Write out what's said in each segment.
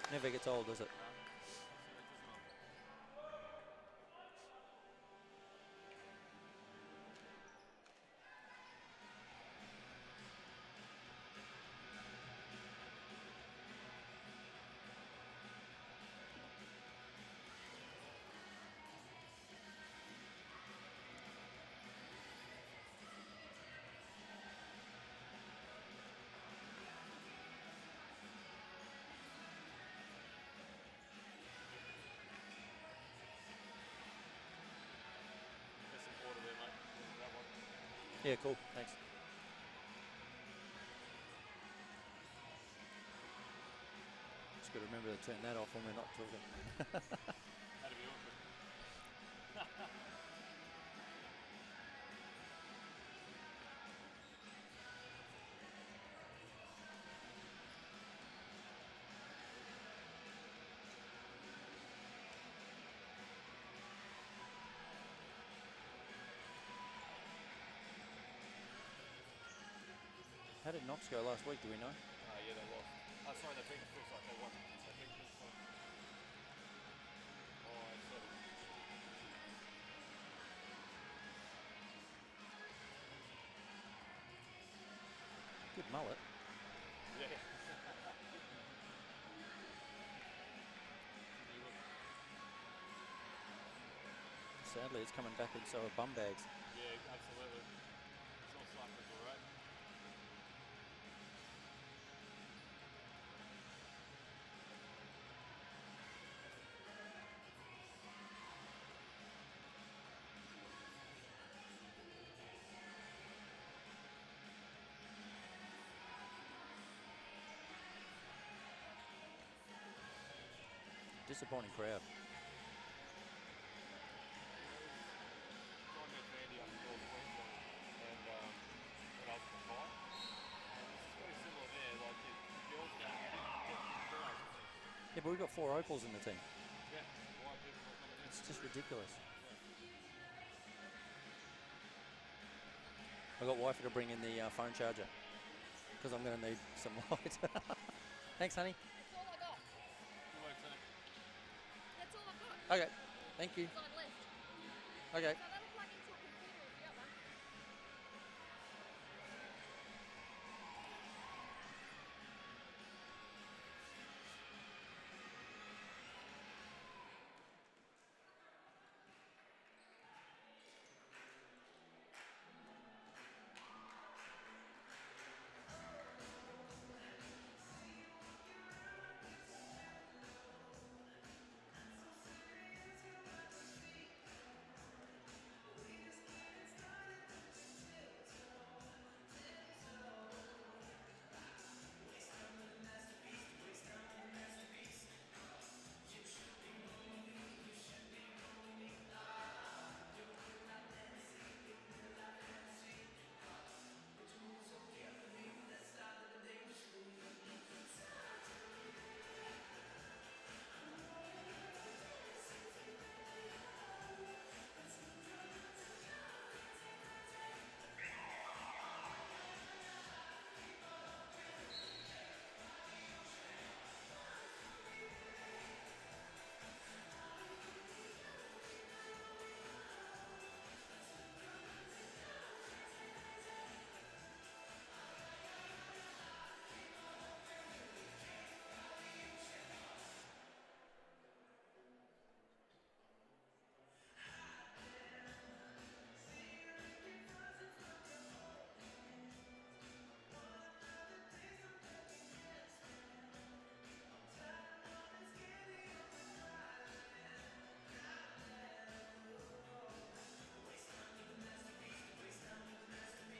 Never gets old, does it? Yeah, cool. Thanks. Just got to remember to turn that off when we're not talking. That'd be awkward. How did Knox go last week? Do we know? Yeah, they lost. Oh, sorry, they beat the Supercats. They won. They beat the Supercats. Oh, I said it. Good mullet. Yeah. Sadly, it's coming back in so are bum bags. Yeah, absolutely. It's all cyclical, right? Disappointing crowd. John met Mandy up in North Queensland and when I was in the fight. And it's very similar there. Like the girls down here didn't get the crowd. Yeah, but we've got 4 opals in the team. Yeah, white people are coming in. It's just ridiculous. I got wifey to bring in the phone charger because I'm going to need some light. Thanks, honey. That's all I got. Good work, Tony. That's all I've got. Okay, thank you. Because I left. Okay. So that'll plug into a computer if you got one.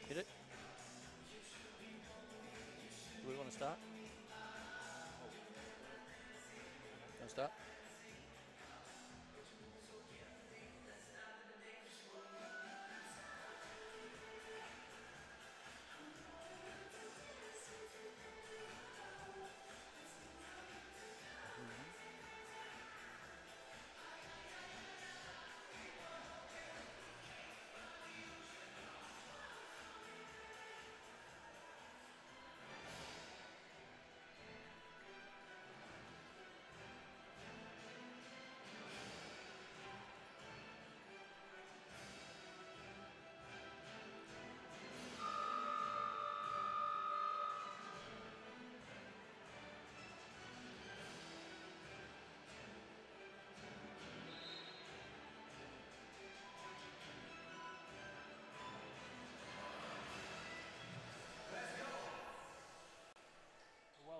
Hit it. Do we want to start? Want to start?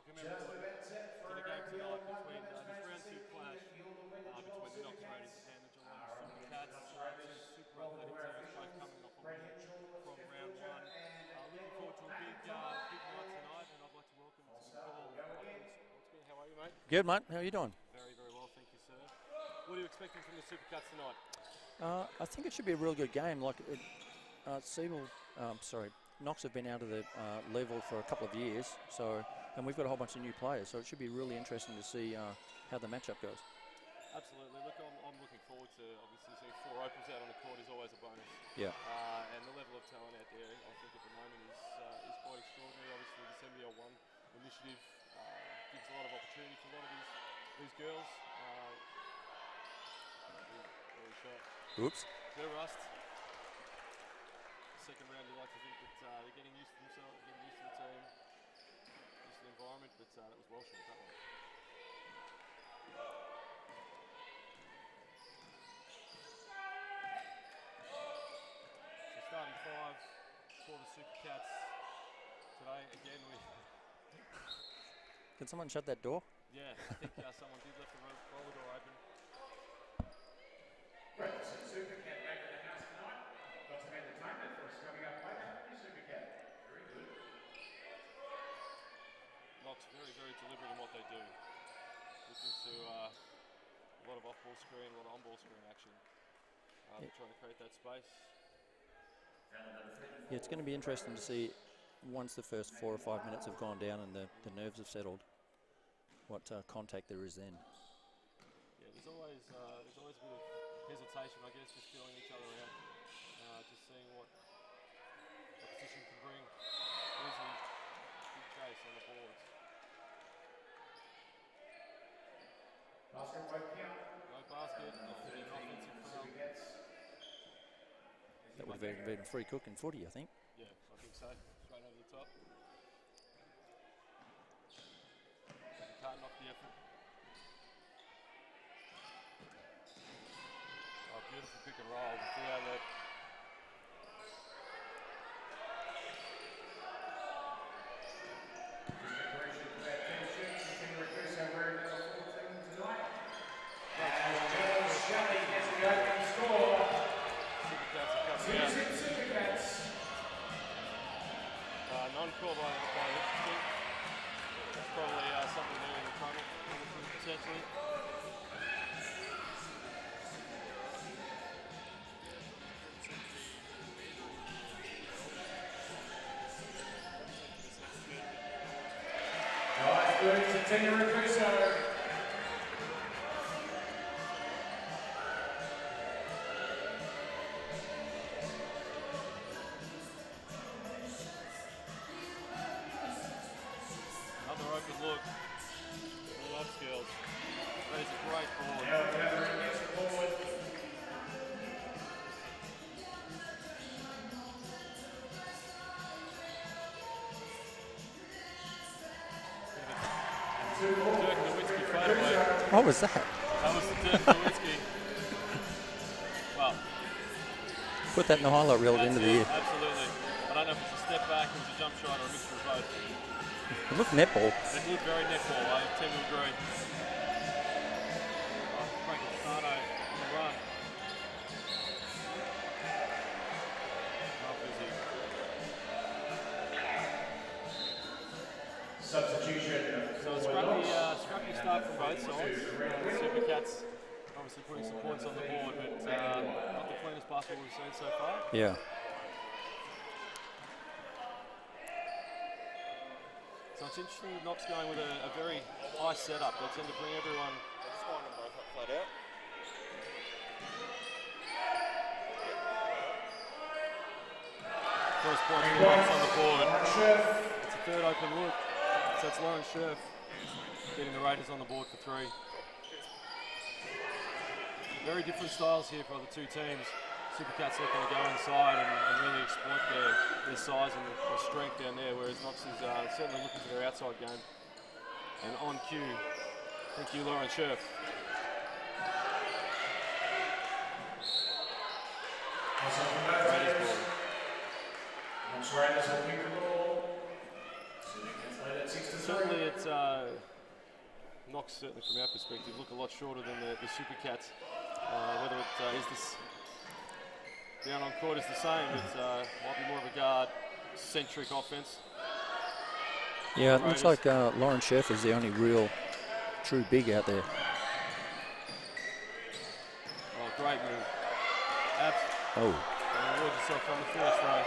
welcome everybody to the game tonight between this round 2 clash between the Knox Raiders and the Geelong Supercats. Two super athletic teams, both coming off a win from round 1. Looking forward to a big night tonight, and I'd like to welcome to the call once again. How are you, mate? Good, mate. How are you doing? Very, very well, thank you, sir. What are you expecting from the Supercats tonight? I think it should be a really good game. Like, Knox have been out of the level for a couple of years, and we've got a whole bunch of new players, so it should be really interesting to see how the matchup goes. Absolutely. Look, I'm looking forward to obviously seeing 4 opens out on the court is always a bonus. Yeah. And the level of talent out there, I think at the moment is quite extraordinary. Obviously, this NBL1 initiative gives a lot of opportunity for a lot of these girls. Very shot. Oops. They're rust. Second round, you like to think that they're getting used to themselves, getting used to the team, used to the environment, but that was well shot, that one. So starting 5 for the Supercats today, again with... Can someone shut that door? Yeah, I think someone did left the roller door open. Right, so Supercat back in the house tonight. Got some entertainment for us coming up later. Supercat, very good. Knox very, very deliberate in what they do. Looking to a lot of off-ball screen, a lot of on-ball screen action. Trying to create that space. Yeah, it's going to be interesting to see once the first 4 or 5 minutes have gone down and the nerves have settled, what contact there is then. Yeah, there's always a bit of hesitation, I guess, just feeling each other out, just seeing what opposition can bring. Easy, big chase on the boards. Basket won't count. No basket, no offensive foul. That would have been free cook in footy, I think. Yeah, I think so. Straight over the top. Can't knock the effort. Oh, beautiful pick and roll. The outlet. Just a correction for that team shoot. Continue request our wearing number 14 tonight. George Shelley has the opening score. Supercats are coming out. Supercats. Non-call by interesting. That's probably something new in the tunnel, potentially. Nice good. Continue request our. Another open look. The Knox girls. That is a great ball. Now gathering gets the forward. Dirk Nowitzki fadeaway. What was that? That was the Dirk Nowitzki. Well, Put that in the highlight reel at the end of the year. absolutely. I don't know if it's a step back, it was a jump shot, or a mixture of both. It looked netball. It looked very netball, I tend to agree. Frank Asano on the run. How busy. Substitution. So a scrappy start from both sides. Supercats obviously putting some points on the board, but not the cleanest basketball we've seen so far. Yeah. So it's interesting with Knox going with a very high setup. They tend to bring everyone. Just wind them both up flat out. First point for Knox on the board. It's a third open look. So it's Lauren Scherf getting the Raiders on the board for 3. Very different styles here for the two teams. Supercats looking to go inside and really exploit their size and their strength down there, whereas Knox is certainly looking to their outside game. And on cue, thank you, Lauren Scherf. Raiders will pick the ball. Supercats lead at 6-3. certainly it's Knox, certainly from our perspective, look a lot shorter than the Supercats. Whether it is this down on court is the same, it might be more of a guard-centric offense. Yeah, it looks like Lauren Scherf is the only real true big out there. Oh, great move. Oh. Reward yourself on the first row.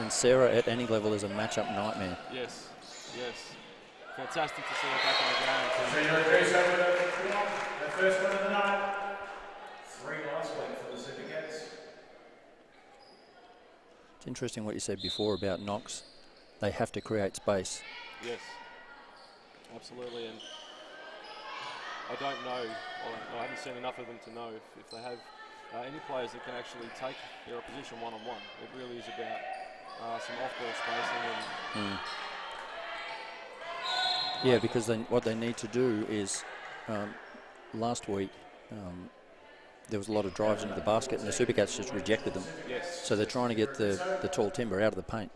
And Sarah at any level is a matchup nightmare. Yes, yes. Fantastic to see her back in the game. The first one of the night. 3 last week for the Supercats. It's interesting what you said before about Knox. They have to create space. Yes, absolutely. And I don't know, I haven't seen enough of them to know if they have any players that can actually take their opposition one-on-one. It really is about some off-ball spacing and... Yeah, because what they need to do is, last week, there was a lot of drives into the basket and the Supercats just rejected them. Yes. So they're trying to get the tall timber out of the paint.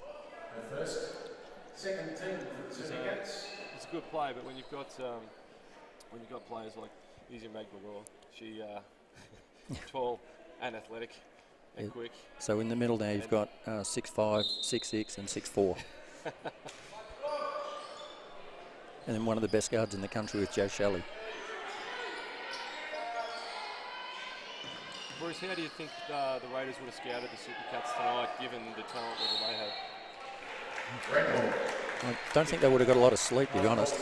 Second team for the Supercats. It's a good play, but when you've got players like Izzy Magdalor, she tall and athletic and quick. So in the middle now you've got 6'5", 6'6", and 6'4". And then one of the best guards in the country with Joe Shelley. Bruce, how do you think the Raiders would have scouted the Supercats tonight, given the talent level they have? I don't think they would have got a lot of sleep, to be honest.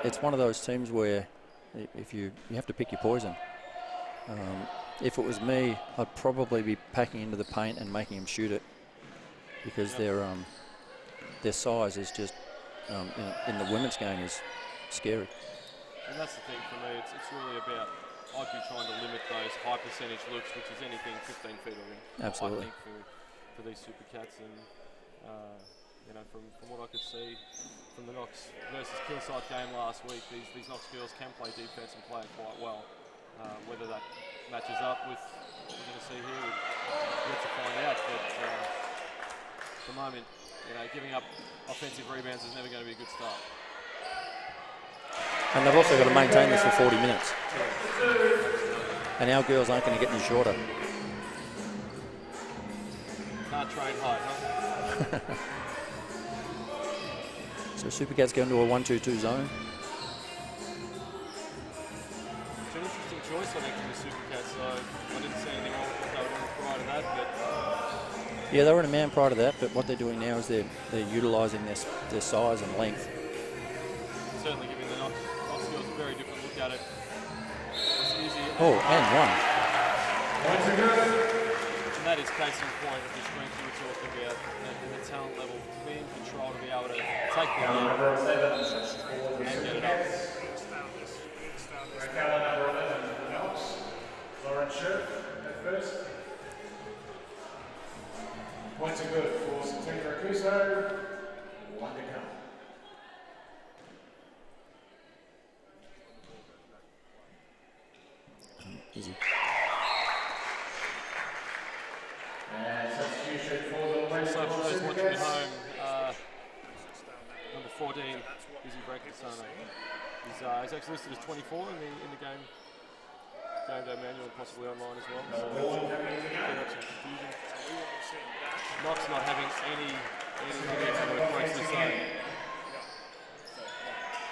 It's one of those teams where if you have to pick your poison. If it was me, I'd probably be packing into the paint and making them shoot it, because their size is just in the women's game is scary. And that's the thing for me. It's really about, I'd be trying to limit those high percentage looks, which is anything 15 feet or in. Absolutely. I think for these Supercats, and you know, from what I could see from the Knox versus Kilsyth game last week, these Knox girls can play defense and play it quite well. Whether that matches up with what we're going to see here, we've yet to find out. But at the moment, you know, giving up offensive rebounds is never going to be a good start. And they've also got to maintain this for 40 minutes. And our girls aren't going to get any shorter. Can't train hard, huh? So Supercats go into a 1-2-2 zone. It's an interesting choice, I think, for the Supercats. So I didn't see anything wrong with what they were doing prior to that. But Yeah, they were in a man prior to that, but what they're doing now is they're utilising their size and length. certainly giving the Knox girls a very different look at it. It's easy. Oh, and one. And that is case in point of the strength you were talking about, and the talent level, to be in control, to be able to take the lead and get it up. Number 11, Knox. Lauren Scherf at first. Points are good for September Rakuso. 1 to come. Easy. And substitution for the Wednesday. So for those watching at home, number 14, Izzy Brackensano. He's actually listed as 24 in the game day manual and possibly online as well. So that's some confusion. Knox not having any momentum to approach the zone.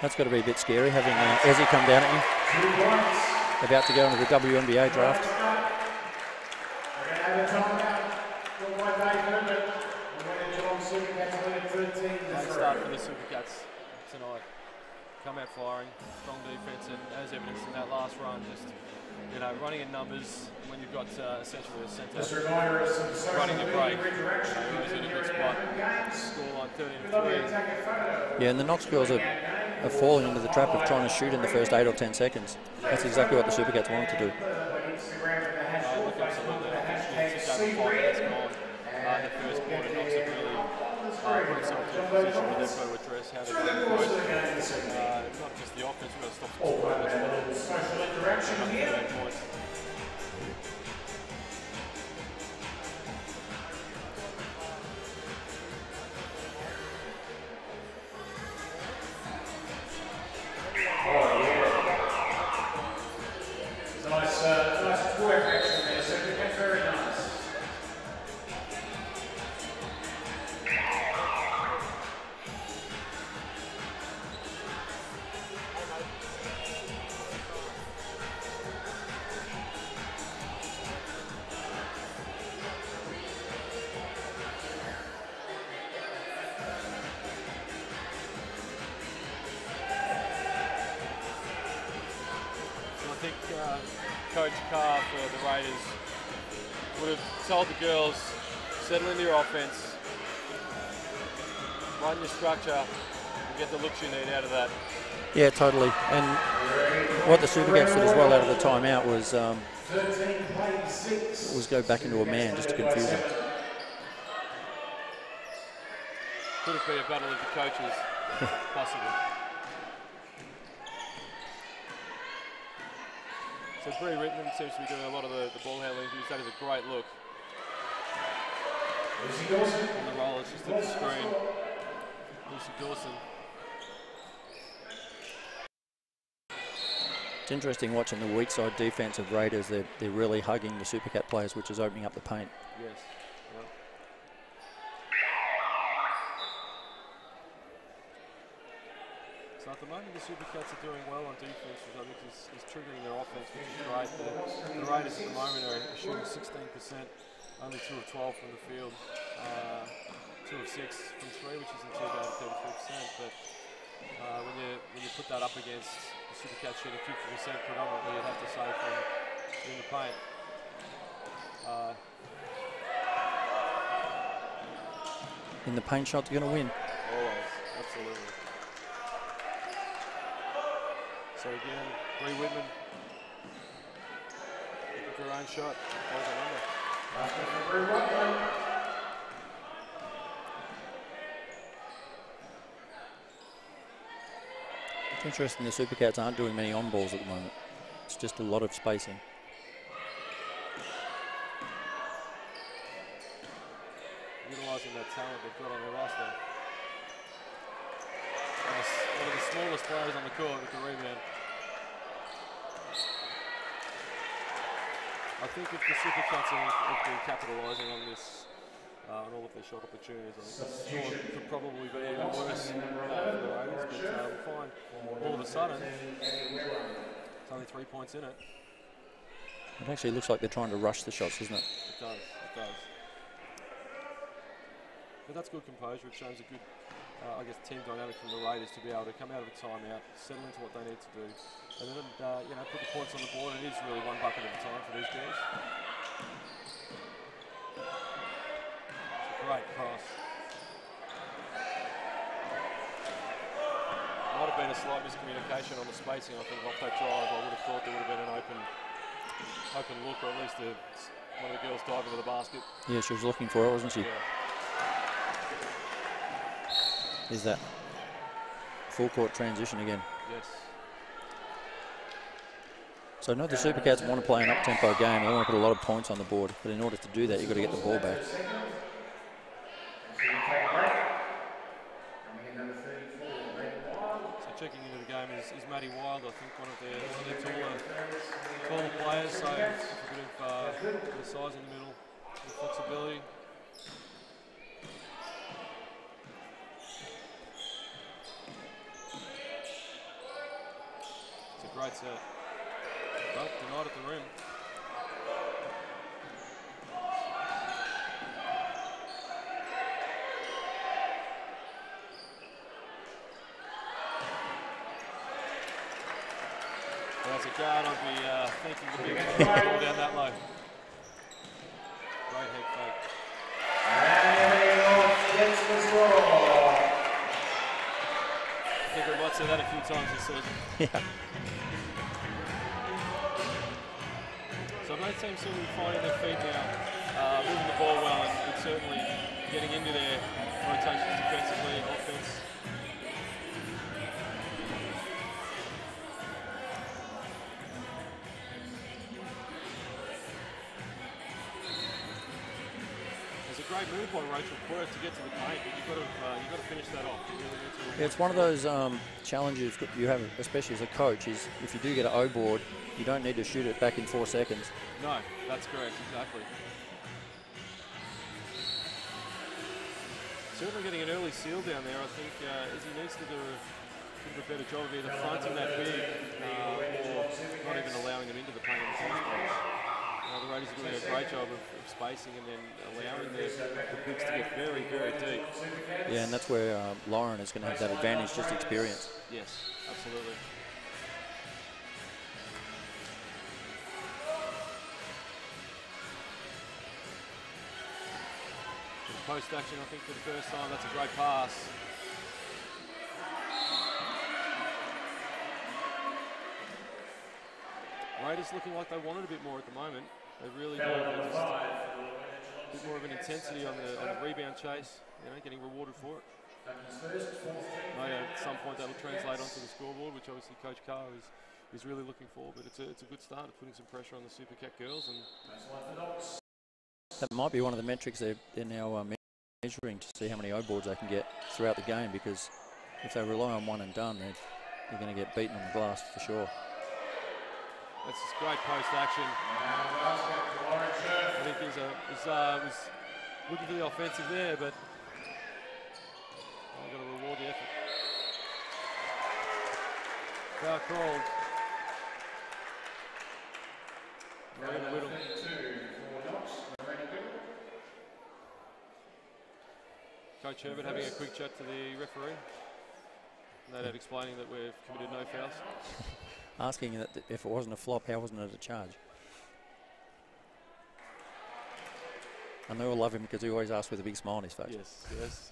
That's got to be a bit scary, having Ezzy come down at you. About to go into the WNBA draft. We're going to have a timeout. Great start for the Supercats tonight. Come out firing, strong defence, and as evidenced in that last run, just running in numbers when you've got essentially a centre running the break. Always in a good spot. Scoreline 13-3. Yeah, and the Knox girls are falling into the trap of trying to shoot in the first 8 or 10 seconds. That's exactly what the Supercats wanted to do. Look, absolutely. I think it's over 5 minutes gone. The first quarter, Knox have really put themselves in a position where they've got to address how they're going to approach not just the offense, we've got to stop some scoring as well. Social interaction here. Points. Coach Carr for the Raiders would have told the girls, settle into your offense, run your structure, and get the looks you need out of that. Yeah, totally. And what the Supercats did as well out of the timeout was go back into a man just to confuse them. Could have been a battle of the coaches, possibly. So Bree Rittman seems to be doing a lot of the ball handling. That is a great look. On the roll, it's just at the screen. Lucy Dawson. It's interesting watching the weak side defense of Raiders. They're really hugging the Supercat players, which is opening up the paint. Yes. Yep. So at the moment the Supercats are doing well on defense, which I think is triggering their offense, which is great. The Raiders at the moment are shooting 16%, only 2 of 12 from the field, 2 of 6 from 3, which isn't too bad at 33%. But when you put that up against the Supercats shooting 50% predominantly, you'd have to say from in the paint. In the paint shot, you're going to win. Always, absolutely. So again, Bree Whitman looking for her own shot. It's interesting the Supercats aren't doing many on balls at the moment. It's just a lot of spacing. Utilising that talent they've got on their roster. One of the smallest players on the court with the rebound. I think if the Supercats have been capitalising on this, on all of their shot opportunities, I think the score could probably be even worse for the Raiders, but we'll find all of a sudden, it's only 3 points in it. It actually looks like they're trying to rush the shots, doesn't it? It does, it does. But that's good composure. It shows a good, I guess, team dynamic from the Raiders to be able to come out of a timeout, settle into what they need to do, and then put the points on the board. It is really one bucket at a time for these girls. It's a great cross. Might have been a slight miscommunication on the spacing. I think off that drive, I would have thought there would have been an open look, or at least one of the girls diving to the basket. Yeah, she was looking for it, wasn't she? Yeah. Is that full court transition again? Yes. So I know the Supercats want to play an up-tempo game. They want to put a lot of points on the board, but in order to do that, you've got to get the ball back. So checking into the game is Maddie Wild, I think one of their taller players, so a bit of size in the middle, flexibility. Great set. But denied at the rim. As a guard, I'd be thinking to be able to ball down that low. Great head fake. I think we might say that a few times this season. Yeah. So both teams seem to be finding their feet now, moving the ball well and certainly getting into their rotations defensively and offense. There's a great move by Rachel Quirk to get to the paint, but you've got to finish that off. You really need to. Yeah, it's one of those challenges you have, especially as a coach, is if you do get an O board, you don't need to shoot it back in 4 seconds. No, that's correct, exactly. Certainly getting an early seal down there, I think Izzy needs to do a better job of either fronting that big or not even allowing them into the paint in the first place. The Raiders are doing a great job of spacing and then allowing the bigs to get very, very deep. Yeah, and that's where Lauren is going to have that advantage, just experience. Yes, absolutely. Post action, I think, for the first time. That's a great pass. Raiders looking like they want it a bit more at the moment. They really do. They're just a bit more of an intensity on the rebound chase. You know, getting rewarded for it. No doubt at some point that'll translate onto the scoreboard, which obviously Coach Carr is really looking for. But it's a good start at putting some pressure on the Supercat girls. And that might be one of the metrics they're now measuring to see how many O-boards they can get throughout the game, because if they rely on one and done, they're going to get beaten on the glass for sure. That's just great post action. I think he was looking for the offensive there, but I've got to reward the effort. Foul called. Marina Whittle. Coach Herbert having a quick chat to the referee. No doubt explaining that we've committed no fouls. Asking that if it wasn't a flop, how wasn't it a charge? And they all love him because he always asks with a big smile on his face. Yes, yes.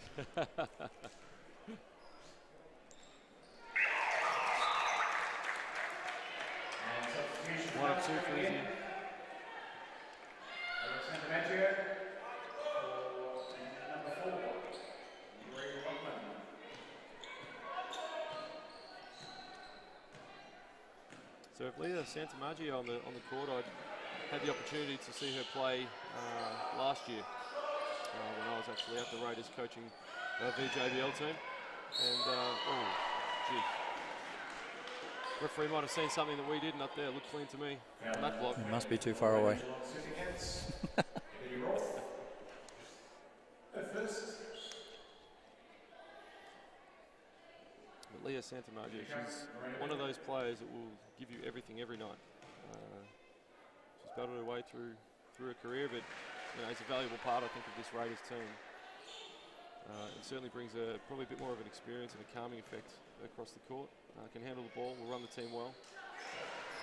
1 or 2 for Izzy. So if Leah Santamaggio on the court, I'd had the opportunity to see her play last year when I was actually at the Raiders coaching VJBL team. And oh, gee. Referee might have seen something that we didn't up there. It looked clean to me on that block. It must be too far away. But Leah Santamaggio, she's one of those players that will give you everything every night. She's battled her way through her career, but you know, it's a valuable part, I think, of this Raiders team. It certainly brings probably a bit more of an experience and a calming effect across the court. Can handle the ball, will run the team well.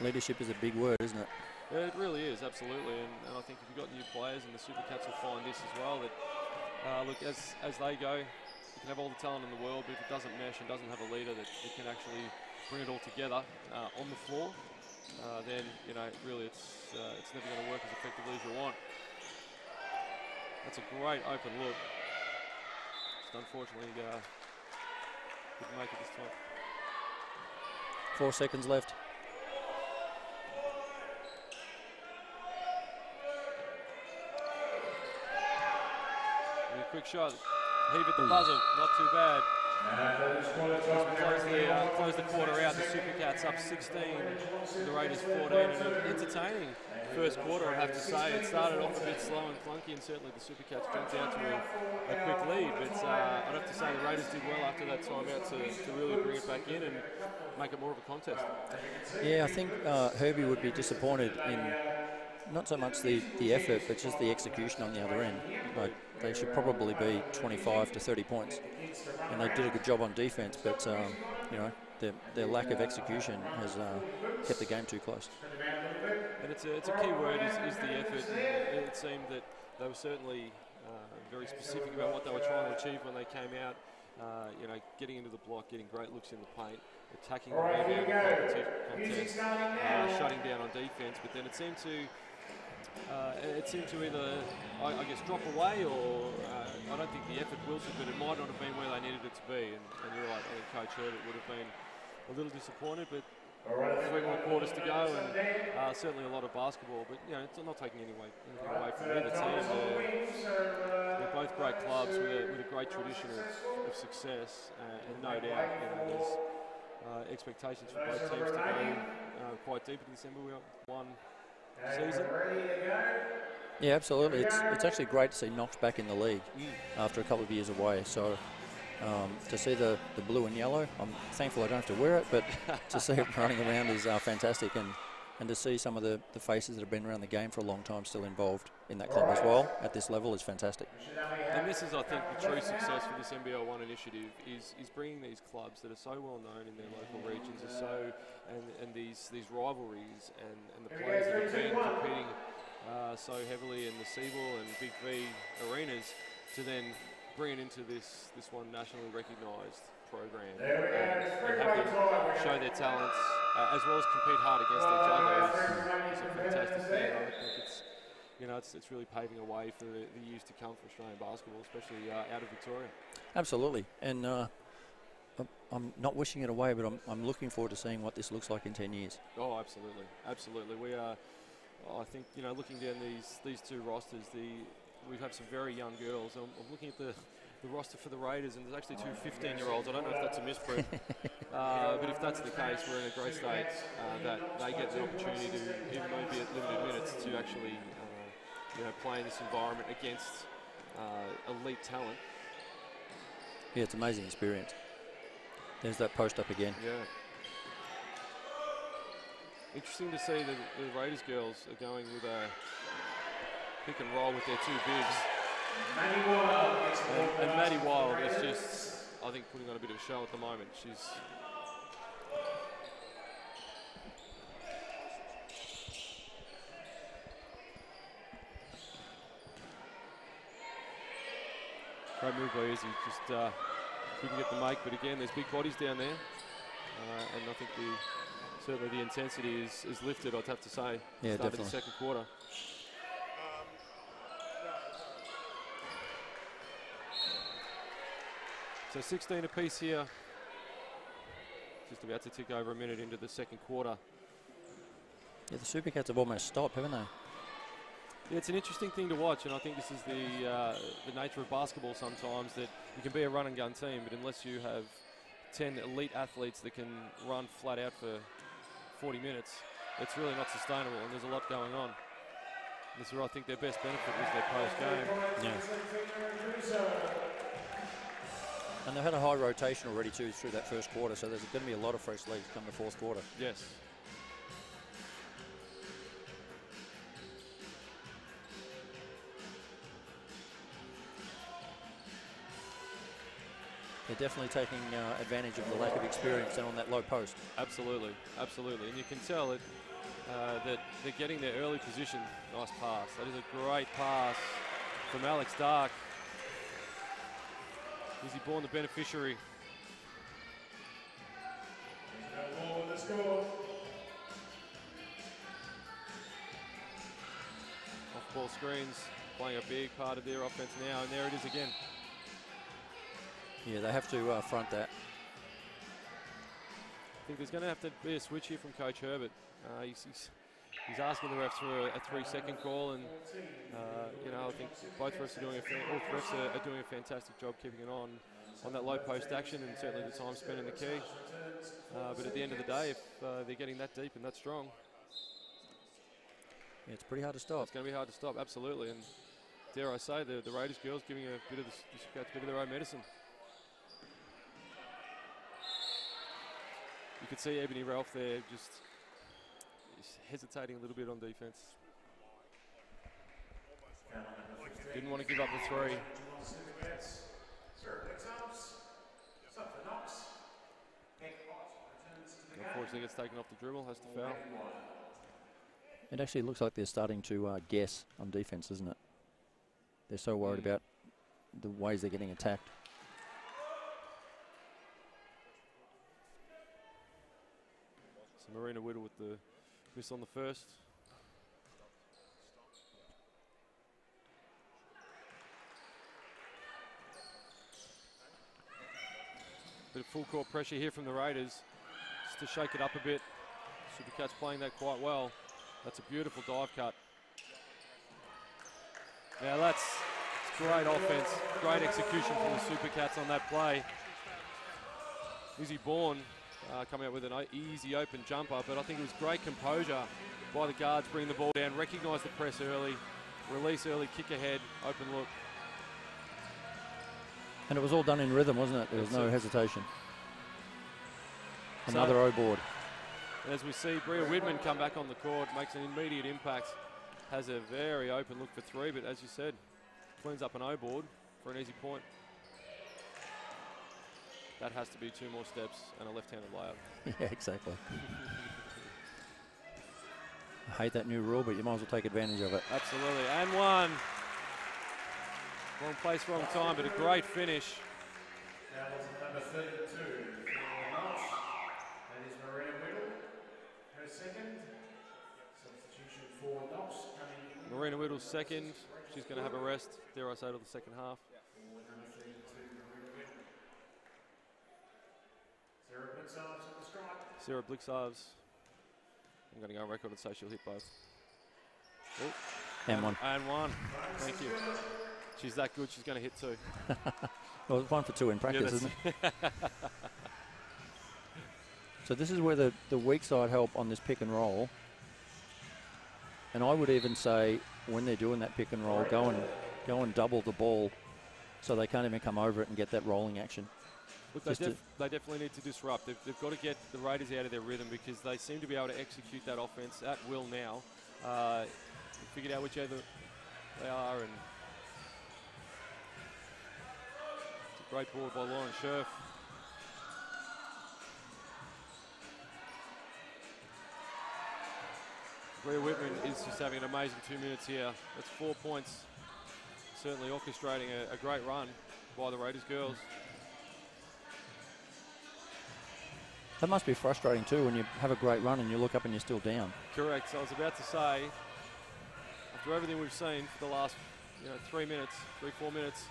Leadership is a big word, isn't it? Yeah, it really is, absolutely. And I think if you've got new players, and the Supercats will find this as well, that look, as they go, you can have all the talent in the world, but if it doesn't mesh and doesn't have a leader that can actually bring it all together on the floor, then you know really it's never going to work as effectively as you want. That's a great open look. Just unfortunately couldn't make it this time. 4 seconds left. And a quick shot. Heave at the buzzer, not too bad. Close the quarter out. The Supercats up 16, the Raiders 14. And an entertaining first quarter, I have to say. It started off a bit slow and clunky, and certainly the Supercats jumped out to a quick lead. But I'd have to say the Raiders did well after that timeout to really bring it back in and make it more of a contest. Yeah, I think Herbie would be disappointed in not so much the effort, but just the execution on the other end. Like, they should probably be 25 to 30 points, and they did a good job on defense, but you know, their lack of execution has kept the game too close. And it's a key word is the effort. It seemed that they were certainly very specific about what they were trying to achieve when they came out. You know, getting into the block, getting great looks in the paint, attacking the rebound contest, shutting down on defense. But then it seemed to either, I guess, drop away, or I don't think the effort wilted, but it might not have been where they needed it to be. And you're right, I think Coach Herbert would have been a little disappointed, but 3 more quarters to go, and certainly a lot of basketball. But you know, it's not taking anything away from either team. They're both great clubs with a great tradition of success, and no doubt, you know, there's expectations for both teams to go quite deep in December. We got one season. Yeah, absolutely. It's actually great to see Knox back in the league after a couple of years away. So to see the blue and yellow, I'm thankful I don't have to wear it, but to see it running around is fantastic, and to see some of the faces that have been around the game for a long time still involved in that club as well at this level is fantastic. And this is, I think, the true success for this NBL1 initiative is bringing these clubs that are so well known in their local regions, and these rivalries and the players that have been competing so heavily in the Seabull and Big V arenas to then bring it into this one nationally recognised program There we go. and Very have them well. show their talents as well as compete hard against each other is a fantastic thing. I think it's, you know, it's really paving a way for the years to come for Australian basketball, especially out of Victoria. Absolutely, and I'm not wishing it away, but I'm looking forward to seeing what this looks like in 10 years. Oh, absolutely, absolutely. We are. I think, you know, looking down these two rosters, we have some very young girls. I'm looking at the roster for the Raiders, and there's actually two 15-year-olds. I don't know if that's a misprint, but if that's the case, we're in a great state that they get the opportunity to, even though be at limited minutes, to actually you know, play in this environment against elite talent. Yeah, it's an amazing experience. There's that post up again. Yeah. Interesting to see the Raiders girls are going with a pick and roll with their two bigs. And Maddie Wild is just, I think, putting on a bit of a show at the moment. She's great move by Izzy. Just couldn't get the make, but again, there's big bodies down there, and I think certainly the intensity is lifted, I'd have to say. Yeah, Start definitely. of the second quarter. So 16 apiece here. Just about to tick over a minute into the second quarter. Yeah, the Supercats have almost stopped, haven't they? Yeah, it's an interesting thing to watch, and I think this is the nature of basketball sometimes, that you can be a run and gun team, but unless you have 10 elite athletes that can run flat out for 40 minutes, it's really not sustainable, and there's a lot going on. This is where I think their best benefit was their post-game. Yeah. And they've had a high rotation already too through that first quarter, so there's going to be a lot of fresh legs come the fourth quarter. Yes. They're definitely taking advantage of the lack of experience and on that low post. Absolutely, absolutely. And you can tell it, that they're getting their early position. Nice pass. That is a great pass from Alex Dark. Izzy Bourne, the beneficiary. Off-ball screens playing a big part of their offense now, and there it is again. Yeah, they have to front that. I think there's going to have to be a switch here from Coach Herbert. He's asking the refs for a 3-second call, and you know, I think both refs are doing all refs are doing a fantastic job keeping an eye on that low post action, and certainly the time spent in the key. But at the end of the day, if they're getting that deep and that strong, yeah, it's pretty hard to stop. It's going to be hard to stop, absolutely. And dare I say, the Raiders girls giving a bit of the Supercats a bit of their own medicine. You could see Ebony Ralph there just hesitating a little bit on defense. Didn't want to give up the three. Unfortunately, gets taken off the dribble, has to foul. It actually looks like they're starting to guess on defense, isn't it? They're so worried about the ways they're getting attacked. So Marina Whittle with the miss on the first. Bit of full court pressure here from the Raiders, just to shake it up a bit. Supercats playing that quite well. That's a beautiful dive cut. Now that's great offense, great execution from the Supercats on that play. Izzy Bourne coming out with an easy open jumper, but I think it was great composure by the guards, bringing the ball down, recognise the press early, release early, kick ahead, open look. And it was all done in rhythm, wasn't it? There was no hesitation. Another O-board. As we see Bria Widman come back on the court, makes an immediate impact, has a very open look for three, but as you said, cleans up an O-board for an easy point. That has to be 2 more steps and a left-handed layup. Yeah, exactly. I hate that new rule, but you might as well take advantage of it. Absolutely, and one. Wrong place, wrong time, but a great finish. That was number 32 for Knox. That is Marina Whittle. Her second. Substitution for Knox coming in. Marina Whittle's second. She's going to have a rest, dare I say, till the second half. For number 32, Marina Whittle. Sarah Blitzarves on the strike. Sarah Blixarves. I'm going to go on record and say she'll hit both. Oh, And one. And one. Thank you. She's that good, she's going to hit two. Well, it's 1 for 2 in practice, isn't it? So this is where the weak side help on this pick and roll. And I would even say when they're doing that pick and roll, go and double the ball so they can't even come over it and get that rolling action. Look, they definitely need to disrupt. They've got to get the Raiders out of their rhythm because they seem to be able to execute that offense at will now. Figured out whichever they are, and it's a great board by Lauren Scherf. Bria Whitman is just having an amazing 2 minutes here. That's 4 points. Certainly orchestrating a great run by the Raiders girls. That must be frustrating too when you have a great run and you look up and you're still down. Correct. So I was about to say, after everything we've seen for the last 3 minutes, 3-4 minutes,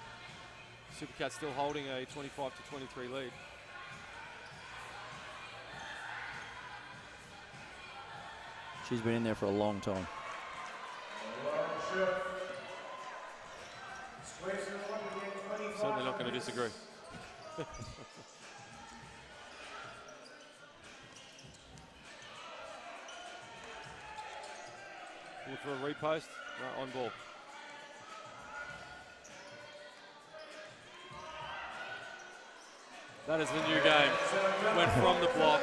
Supercats still holding a 25-23 lead. She's been in there for a long time. Certainly not going to disagree. Look for a repost. No, on ball. That is the new game. Went from the block,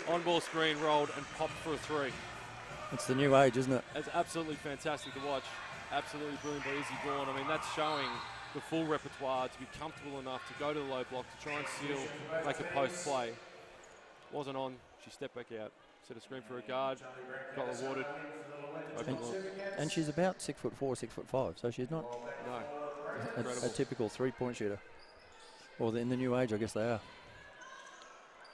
on ball screen, rolled and popped for a three. It's the new age, isn't it? It's absolutely fantastic to watch. Absolutely brilliant by Izzy Dawn. I mean, that's showing the full repertoire to be comfortable enough to go to the low block, to try and seal, make a post play. Wasn't on, she stepped back out. Set a screen for a guard, got rewarded. And she's about 6'4", 6'5", so she's not a typical three-point shooter. Well, in the new age, I guess they are.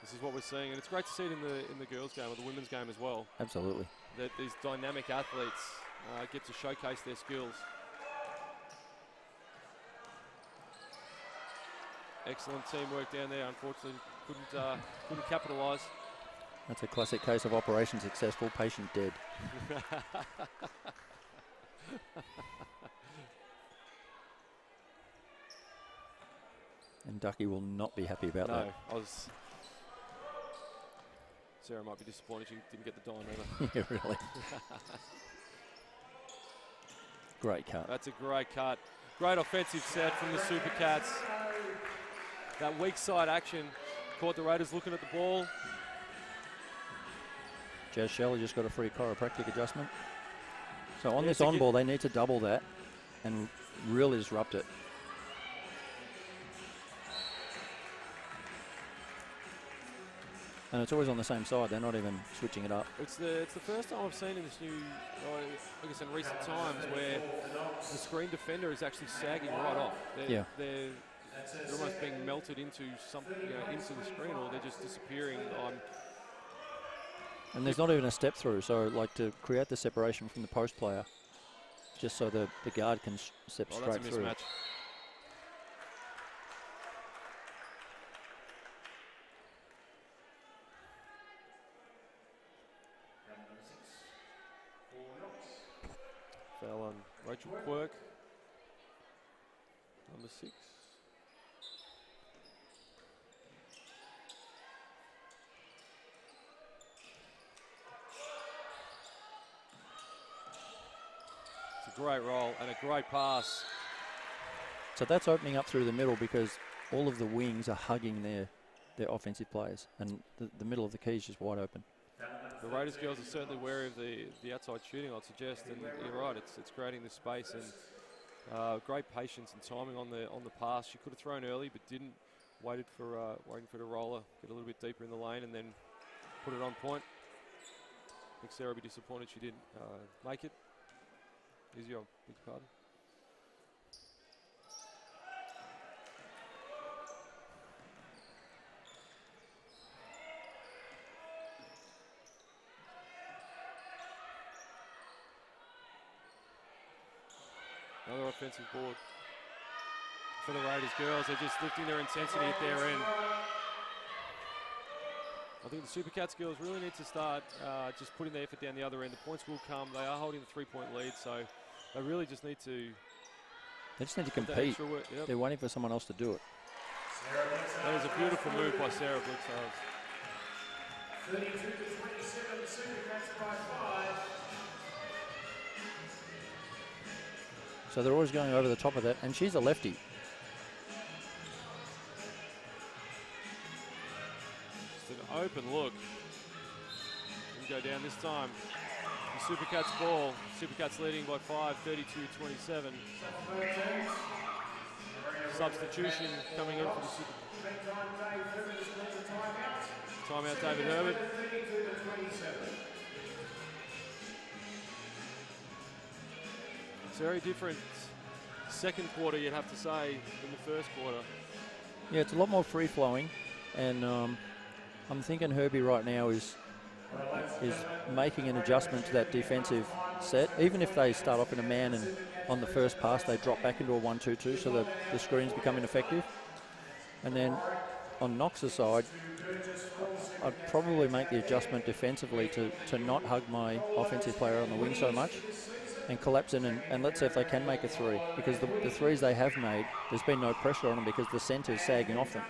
This is what we're seeing, and it's great to see it in the girls' game or the women's game as well. Absolutely. That these dynamic athletes get to showcase their skills. Excellent teamwork down there. Unfortunately, couldn't capitalise. That's a classic case of operation successful, patient dead. And Ducky will not be happy about that. No, Sarah might be disappointed she didn't get the dime either. Yeah, really. Great cut. That's a great cut. Great offensive set from the Supercats. That weak side action caught the Raiders looking at the ball. Jazz Shelley just got a free chiropractic adjustment. So on this on ball, they need to double that and really disrupt it. And it's always on the same side. They're not even switching it up. It's the first time I've seen in this new, I guess in recent times, where the screen defender is actually sagging right off. They're almost being melted into something, into the screen, or they're just disappearing on. And there's not even a step through, so like to create the separation from the post player, just so the guard can step straight that's a through. mismatch. Foul on Rachel Quirk, number 6. It's a great roll and a great pass. So that's opening up through the middle because all of the wings are hugging their offensive players, and the middle of the key is just wide open. The Raiders girls are certainly wary of the outside shooting, I'd suggest, and you're right, it's creating this space, and great patience and timing on the pass. She could have thrown early, but didn't. Waiting for the roller, get a little bit deeper in the lane, and then put it on point. I think Sarah will be disappointed she didn't make it. Is your big pardon? Another offensive board for the Raiders girls. They're just lifting their intensity at their end. I think the Supercats girls really need to start just putting the effort down the other end. The points will come. They are holding the 3-point lead, so they really just need to... They just need to compete. Yep. They're waiting for someone else to do it. That is a beautiful move by Sarah Blitzhouse. 32 to 27, Supercats by 5. So they're always going over the top of that, and she's a lefty. Just an open look. Didn't go down this time. The Supercats ball. Supercats leading by 5, 32-27. Substitution coming in for the Supercats. Timeout, David Herbert. It's very different second quarter, you'd have to say, than the first quarter. Yeah, it's a lot more free-flowing, and I'm thinking Herbie right now is making an adjustment to that defensive set. Even if they start off in a man and on the first pass they drop back into a 1-2-2 so that the screens become ineffective. And then on Knox's side, I'd probably make the adjustment defensively to not hug my offensive player on the wing so much and collapse in and let's see if they can make a three, because the threes they have made, there's been no pressure on them because the centre's sagging off them.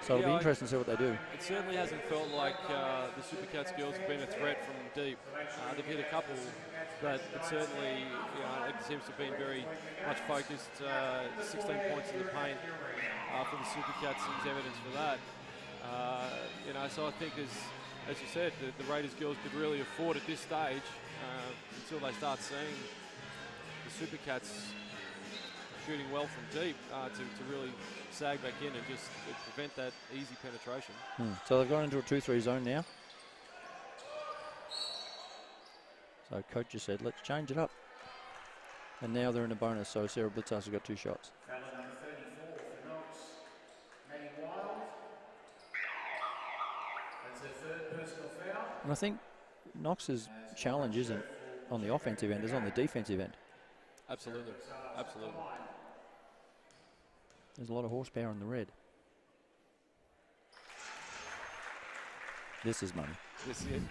So it'll be interesting to see what they do. It certainly hasn't felt like the Supercats girls have been a threat from deep. They've hit a couple, but certainly it seems to have been very much focused. 16 points in the paint for the Supercats is evidence for that. So I think as you said, the Raiders girls could really afford at this stage, until they start seeing the Supercats shooting well from deep, to really sag back in and just prevent that easy penetration. So they've gone into a 2-3 zone now. So coach just said, let's change it up. And now they're in a bonus, so Sarah Blitzhouse has got 2 shots. Foul number 34 for Knox. Maddie Wild. That's her third personal foul. And I think Knox's challenge isn't on the offensive end, it's on the defensive end. Absolutely, absolutely. There's a lot of horsepower in the red. This is money. This is it. You're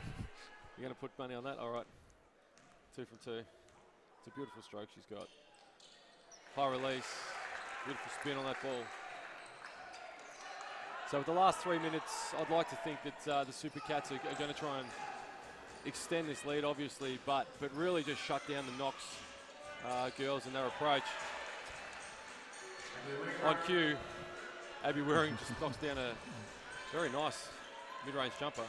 going to put money on that? All right. 2 from 2. It's a beautiful stroke she's got. High release. Beautiful spin on that ball. So with the last 3 minutes, I'd like to think that the Supercats are going to try and extend this lead, obviously, but really just shut down the Knox girls in their approach. On cue, Abby Waring just knocks down a very nice mid-range jumper.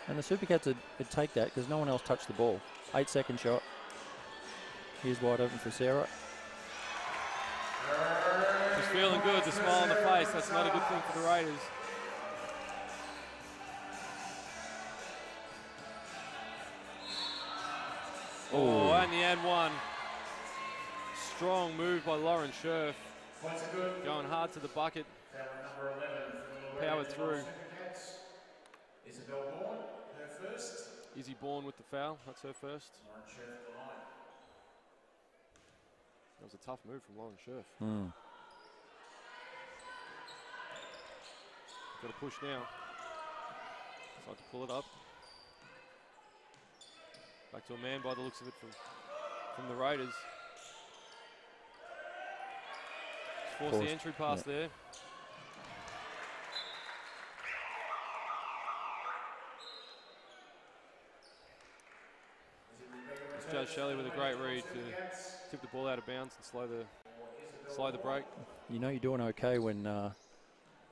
And the Supercats would take that because no one else touched the ball. 8-second shot. Here's wide open for Sarah. She's feeling good, the smile on the face. That's not a good thing for the Raiders. Oh, and the and one. Strong move by Lauren Scherf. Going hard to the bucket. Powered through. Isabel Bourne, her first. Izzy Bourne with the foul. That's her first. That was a tough move from Lauren Scherf. Got to push now. Decide to pull it up. Back to a man by the looks of it from the Raiders. Force the entry pass there. It's Joe Shelley with a great read to tip the ball out of bounds and slow the break. You know you're doing okay when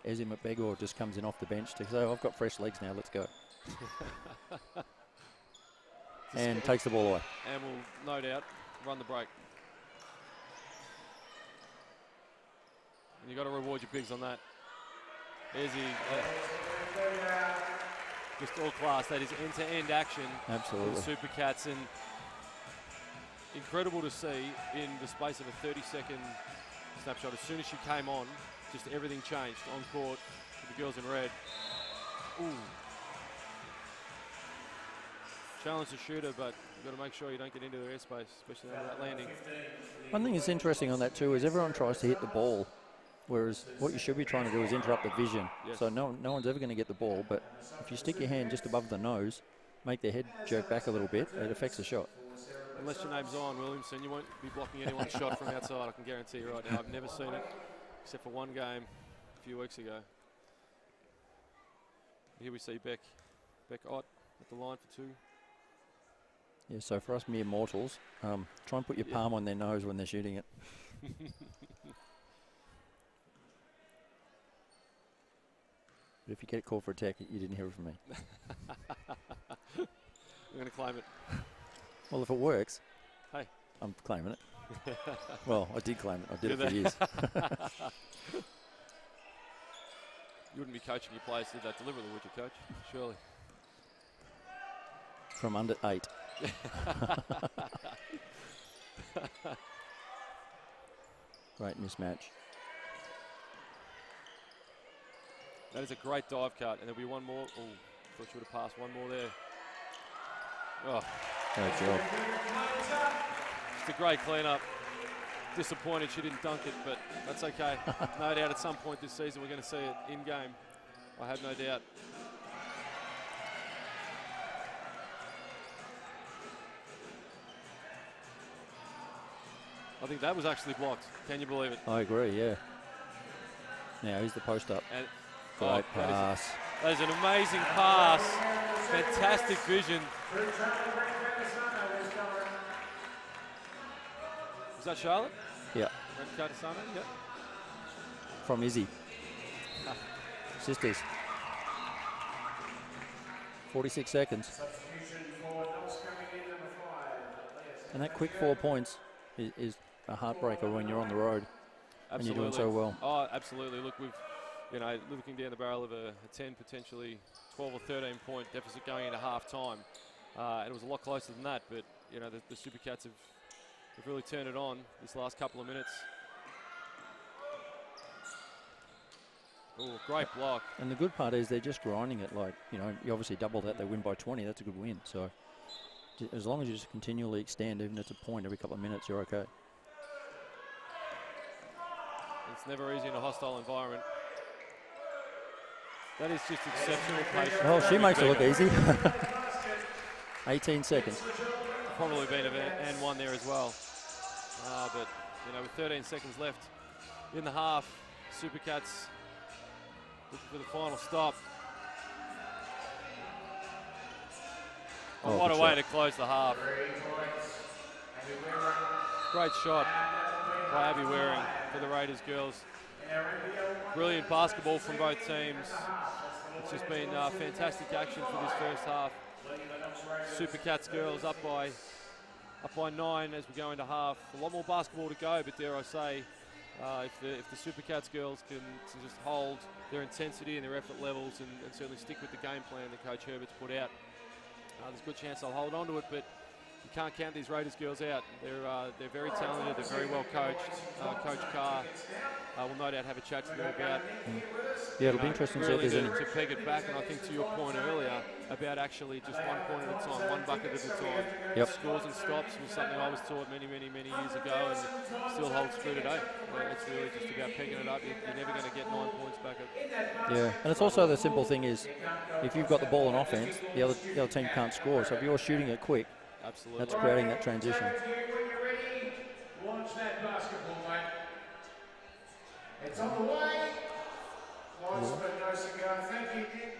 Ezzy McBegor just comes in off the bench to say, oh, I've got fresh legs now, let's go. And takes the ball away. And will, no doubt, run the break. And you've got to reward your bigs on that. Ezzy, just all class. That is end-to-end action. Absolutely. For the Supercats, and incredible to see in the space of a 30-second snapshot. As soon as she came on, just everything changed on court with the girls in red. Ooh. challenge the shooter, but you've got to make sure you don't get into their airspace, especially under that landing. One thing that's interesting on that too is everyone tries to hit the ball, whereas what you should be trying to do is interrupt the vision. Yes. So no one's ever going to get the ball, but if you stick your hand just above the nose, make their head jerk back a little bit, it affects the shot. Unless your name's Owen Williamson, you won't be blocking anyone's shot from outside, I can guarantee you right now. I've never seen it, except for one game a few weeks ago. Here we see Beck Ott at the line for 2. Yeah, so for us mere mortals, try and put your palm on their nose when they're shooting it. But if you get called for a tech, you didn't hear it from me. I'm going to claim it. Well, if it works, hey, I'm claiming it. Well, I did claim it. I did it for years. You wouldn't be coaching your players to do that deliberately, would you, Coach? Surely. From under 8. Great mismatch. That is a great dive cut, and there'll be one more. Oh, thought you would have passed one more there. Oh, Great job. just a great clean-up. Disappointed she didn't dunk it, but that's okay. No doubt at some point this season we're going to see it in-game. I have no doubt. I think that was actually blocked. Can you believe it? I agree, yeah. Now here's the post up. And Great pass. That is an amazing pass. Fantastic vision. Is that Charlotte? Yeah. Cartasano? Yep. From Izzy. Sisters. 46 seconds. And that quick 4 points is a heartbreaker when you're on the road. Absolutely. And you're doing so well. Oh, absolutely. Look, we've, looking down the barrel of a 10, potentially 12 or 13 point deficit going into half time. And it was a lot closer than that, but, the Supercats have really turned it on this last couple of minutes. Oh, great block. And the good part is they're just grinding it. Like, you obviously double that, they win by 20. That's a good win. So as long as you just continually extend, even if it's a point every couple of minutes, you're okay. It's never easy in a hostile environment. That is just exceptional patience. Well, she makes it look easy. 18 seconds. Probably been an and one there as well. But, with 13 seconds left in the half, Supercats looking for the final stop. Oh, what a way to close the half. Great shot by Abby Waring for the Raiders girls. Brilliant basketball from both teams. It's just been fantastic action for this first half. Supercats girls up by 9 as we go into half. A lot more basketball to go, but dare I say, if the Supercats girls can just hold their intensity and their effort levels and certainly stick with the game plan that Coach Herbert's put out, there's a good chance they'll hold on to it, but you can't count these Raiders girls out. They're very talented, they're very well coached. Coach Carr will no doubt have a chat to them about yeah, it'll be interesting to see if there's any. To peg it back, and I think to your point earlier about actually just 1 point at a time, 1 bucket at a time. Yep. Scores and stops was something I was taught many years ago and still holds true today. It's really just about pegging it up. You're never going to get 9 points back at. Yeah, and it's also the simple thing is, if you've got the ball on offense, the other team can't score. So if you're shooting it quick, absolutely, that's creating that transition. Launch that basketball, mate. It's on the way. Nice but no cigar. Thank you, Nick.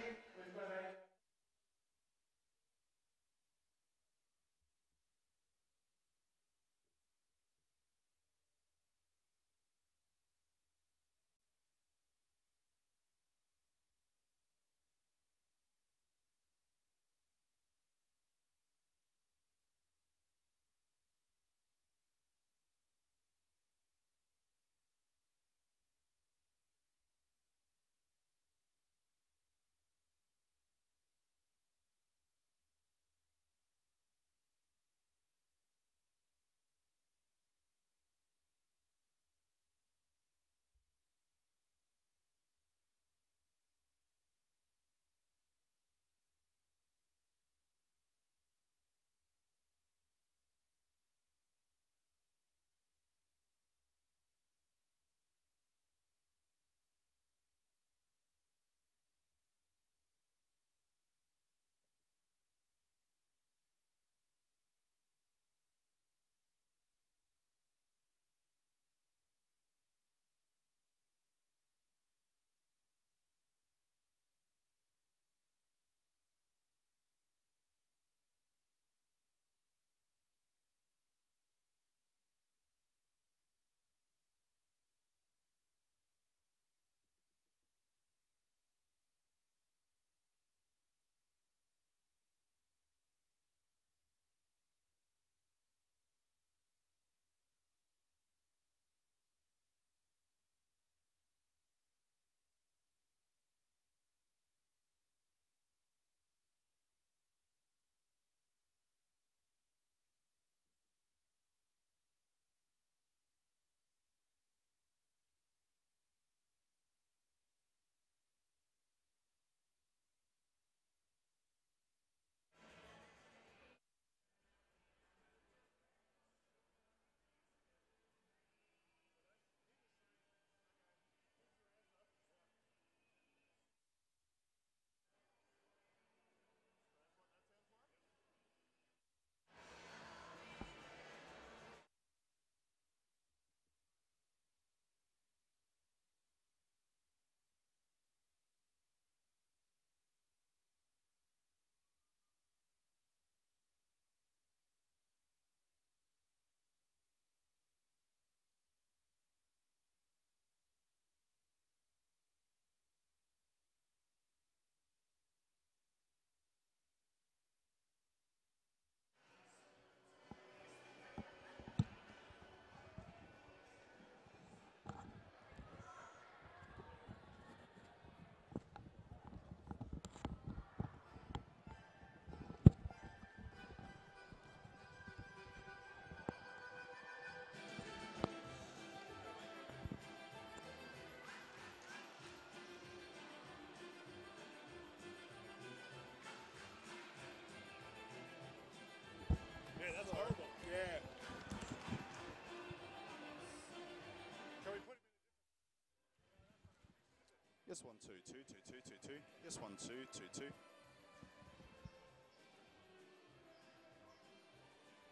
Yes, 1, 2, 2, 2, 2, 2, 2. Yes, 1, 2, 2, 2.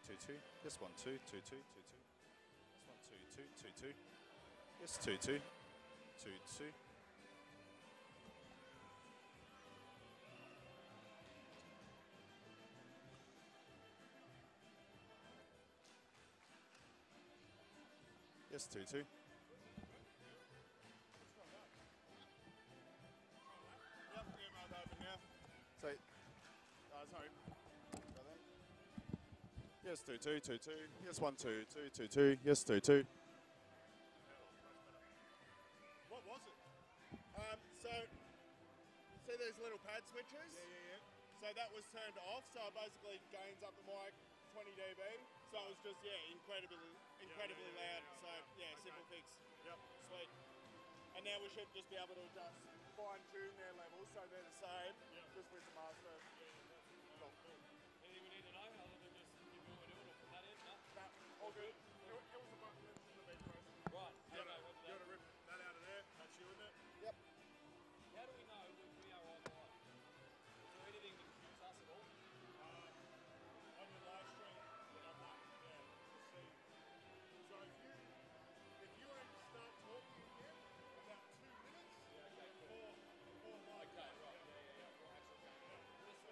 2, 2. Yes, 1, 2, 2, 2, 2, 2. Yes, 1, 2, 2, 2, 2. Yes, 2, 2, 2, 2. Yes, 2, 2. Yep, yeah, mouth open now. Say, Sorry. yes, 2, 2, 2, 2. Yes, 1, 2, 2, 2, 2. Yes, 2, 2. What was it? So, see these little pad switches? Yeah. So that was turned off, so it basically gains up the mic 20 dB. So it was just, incredibly loud. So, simple fix. Yep. Sweet. And now we should just be able to just fine tune their levels so they're the same, just with the master. Cool. Anything we need to know other than just give you what we're doing or put that in? No? All good. It was a button in the beat press. Right. You gotta rip that out of there. That's you, isn't it? Yep. How do we know if we are on the line? Is there anything that cues us at all? On your live stream, on that, to see. So if you only start talking again about 2 minutes, four live. Okay, right. Yeah. We're actually going.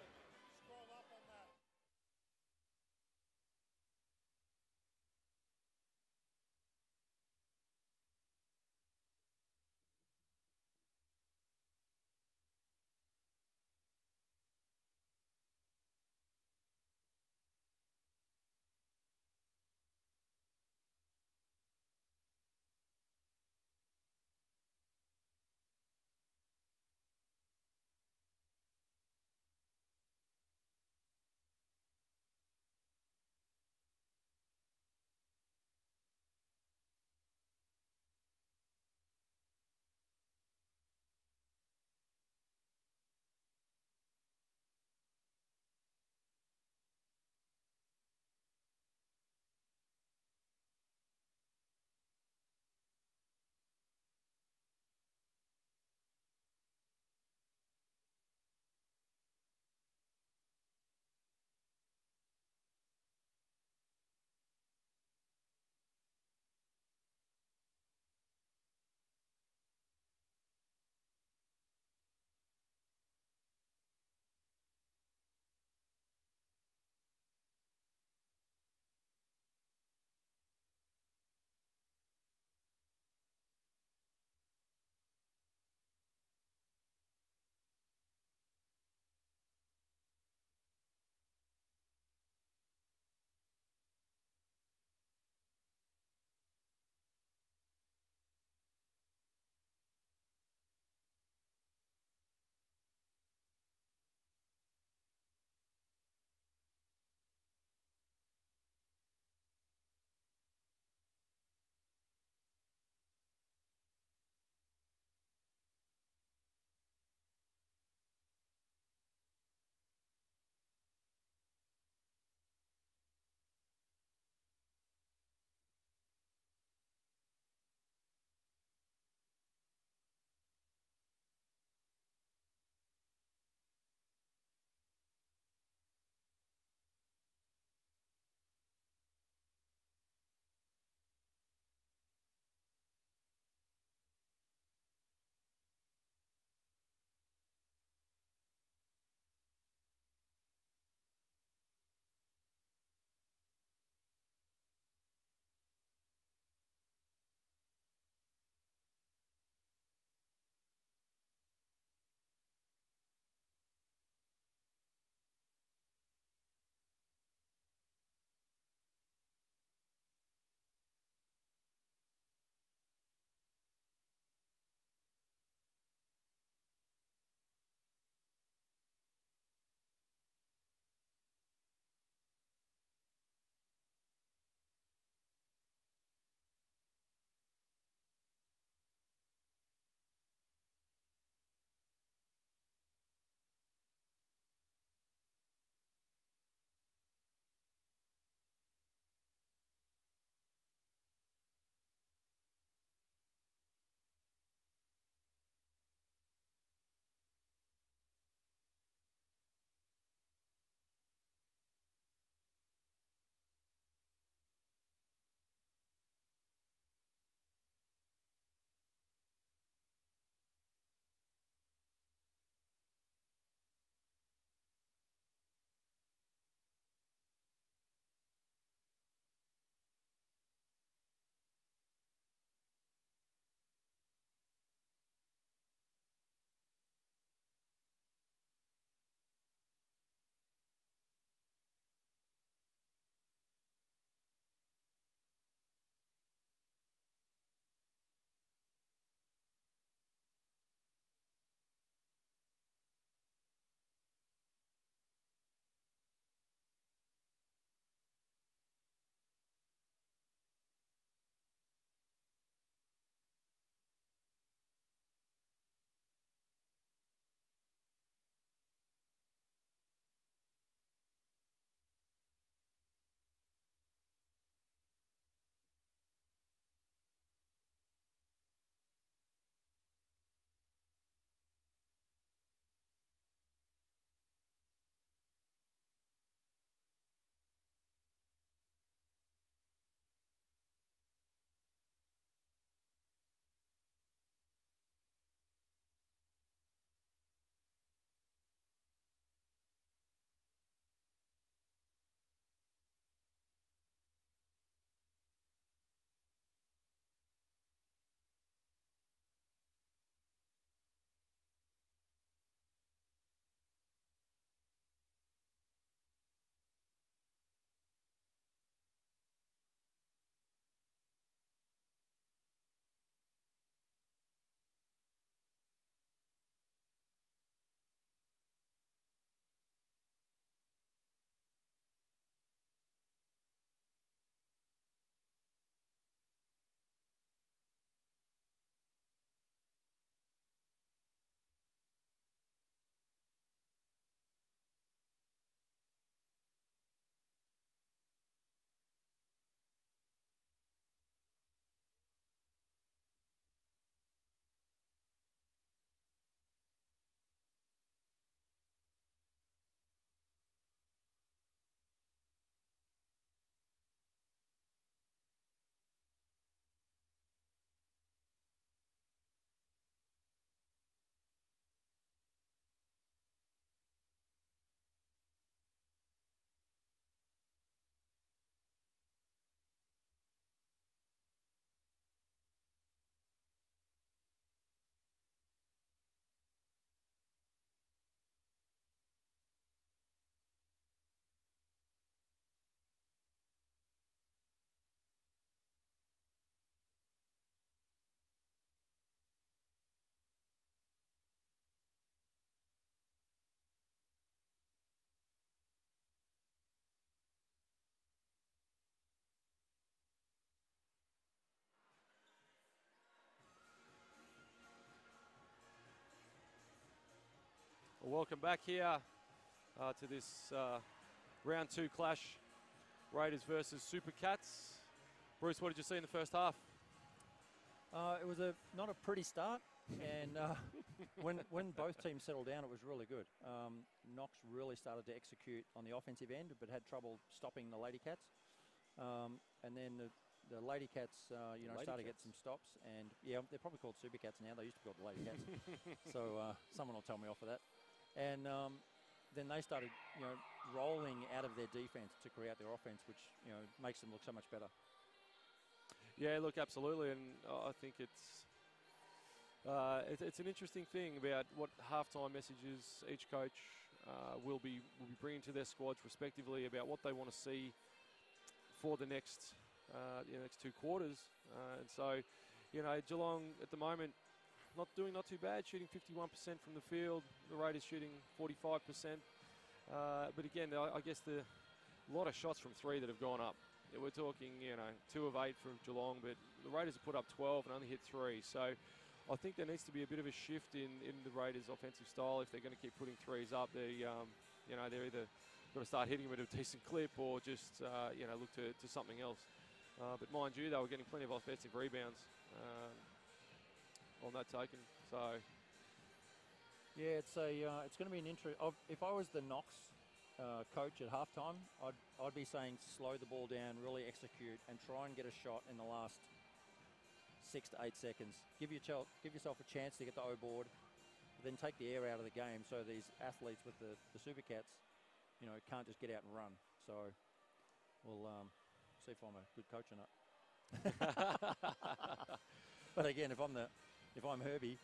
Well, welcome back here to this round 2 clash, Raiders versus Supercats. Bruce, what did you see in the first half? It was not a pretty start, and when both teams settled down, it was really good. Knox really started to execute on the offensive end, but had trouble stopping the Lady Cats. And then the Lady Cats, started to get some stops, and yeah, they're probably called Supercats now. They used to be called the Lady Cats, so someone will tell me off for that. And then they started, rolling out of their defense to create their offense, which makes them look so much better. Yeah, look, absolutely, and I think it's an interesting thing about what halftime messages each coach will be bringing to their squads respectively about what they want to see for the next next 2 quarters. And so, Geelong at the moment not too bad, shooting 51% from the field. The Raiders shooting 45%. But again, I guess a lot of shots from 3 that have gone up. We're talking, 2 of 8 from Geelong, but the Raiders have put up 12 and only hit 3. So I think there needs to be a bit of a shift in the Raiders' offensive style if they're going to keep putting 3s up. They're either got to start hitting them at a decent clip or just, look to something else. But mind you, they were getting plenty of offensive rebounds on that token. So yeah, it's going to be an interest. If I was the Knox coach at halftime, I'd be saying slow the ball down, really execute, and try and get a shot in the last 6 to 8 seconds. Give yourself a chance to get the O board, but then take the air out of the game so these athletes with the Supercats, can't just get out and run. So we'll see if I'm a good coach or not. But again, if I'm Herbie,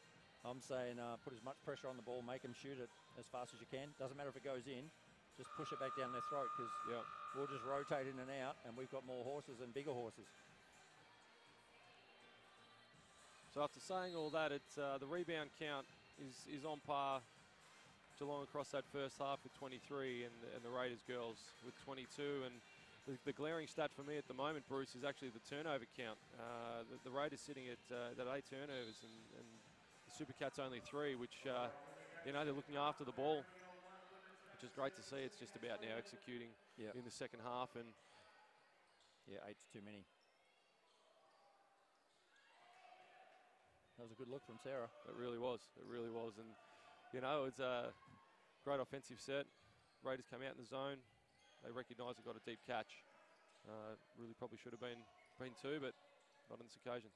I'm saying put as much pressure on the ball, make them shoot it as fast as you can. Doesn't matter if it goes in, just push it back down their throat, because we'll just rotate in and out, and we've got more horses and bigger horses. So after saying all that, it's the rebound count is on par. Geelong across that first half with 23, and the Raiders girls with 22. And the glaring stat for me at the moment, Bruce, is actually the turnover count. The Raiders sitting at 8 turnovers, and the Supercats only 3, which they're looking after the ball, which is great to see. It's just about now executing in the second half, and 8's too many. That was a good look from Sarah. It really was. It really was. And, it's a great offensive set. Raiders come out in the zone. They recognise they've got a deep catch. Really probably should have been 2, but not on this occasion.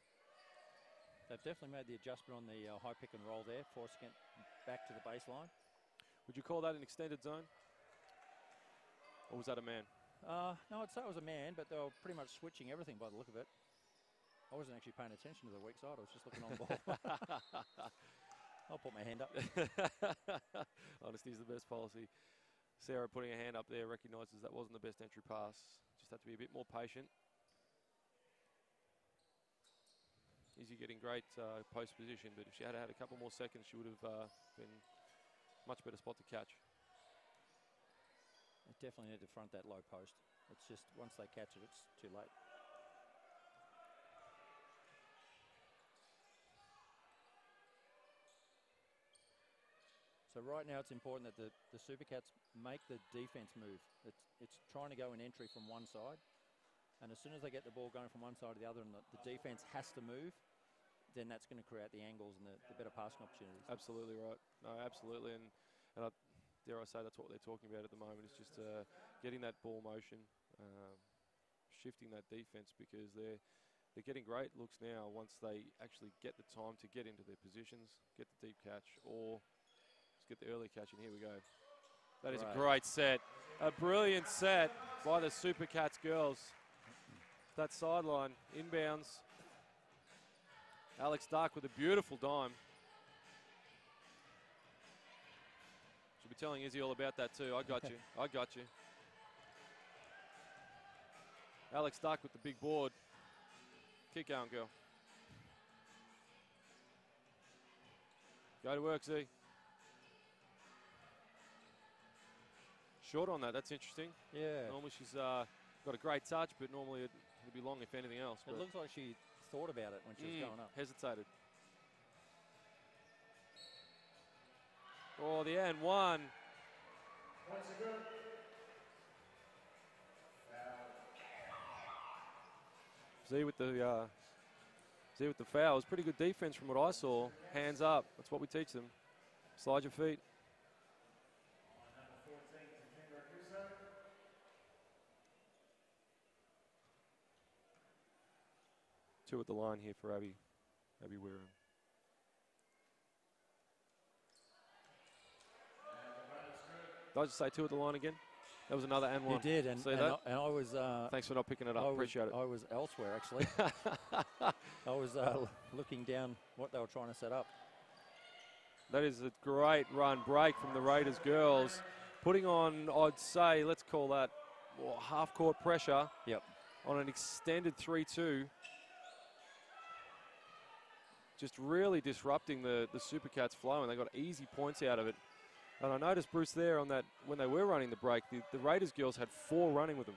They've definitely made the adjustment on the high pick and roll there, forcing it back to the baseline. Would you call that an extended zone? Or was that a man? No, I'd say it was a man, but they were pretty much switching everything by the look of it. I wasn't actually paying attention to the weak side. I was just looking on the ball. I'll put my hand up. Honesty is the best policy. Sarah putting her hand up there recognises that wasn't the best entry pass. Just have to be a bit more patient. Izzy getting great post position, but if she had had a couple more seconds, she would have been much better spot to catch. They definitely need to front that low post. It's just once they catch it, it's too late. So right now it's important that the Supercats make the defense move. It's trying to go in entry from one side, and as soon as they get the ball going from one side to the other and the defense has to move, then that's going to create the angles and the better passing opportunities. Absolutely right. No, absolutely. And dare I say that's what they're talking about at the moment, is just getting that ball motion, shifting that defense, because they're getting great looks now once they actually get the time to get into their positions, get the deep catch, or just get the early catch. And here we go. That is a great set. A brilliant set by the Supercats girls. That sideline, inbounds. Alex Dark with a beautiful dime. Should be telling Izzy all about that too. I got you. I got you. Alex Dark with the big board. Keep going, girl. Go to work, Z. Short on that. That's interesting. Yeah. Normally she's got a great touch, but normally it'd be long if anything else. It looks like she thought about it when she was going up. Hesitated. Oh, the and one. Points are good. Z with the foul. It was pretty good defense from what I saw. Hands up. That's what we teach them. Slide your feet. Number 14, Timber Cuso. Two at the line here for Abby Wareham. Did I just say two at the line again? That was another and one. You did, and, See and, that? I, and I was... Thanks for not picking it up. Appreciate it. I was elsewhere, actually. I was looking down what they were trying to set up. That is a great run break from the Raiders girls. Putting on, I'd say, let's call that half-court pressure. Yep. On an extended 3-2. Just really disrupting the Supercats flow, and they got easy points out of it. And I noticed, Bruce, there on that, when they were running the break, the Raiders girls had 4 running with them.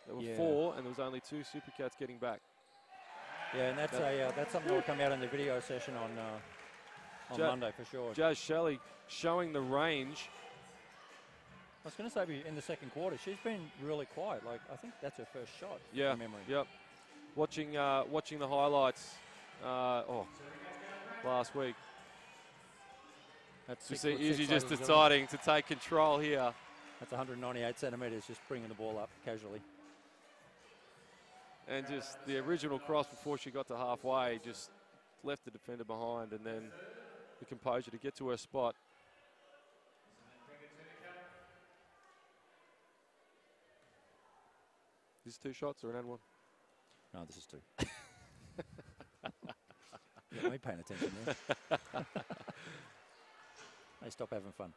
There were 4, and there was only 2 Supercats getting back. Yeah, and that's something that will come out in the video session on Monday for sure. Jazz Shelley showing the range. I was going to say in the second quarter, she's been really quiet. Like, I think that's her first shot from memory. Yep. Watching the highlights last week. That's you see Izzy just deciding to take control here. That's 198 centimetres, just bringing the ball up casually. And just the original cross before she got to halfway, just left the defender behind, and then the composure to get to her spot. Is this 2 shots or an and one? No, this is 2. Yeah, me paying attention there. They stop having fun.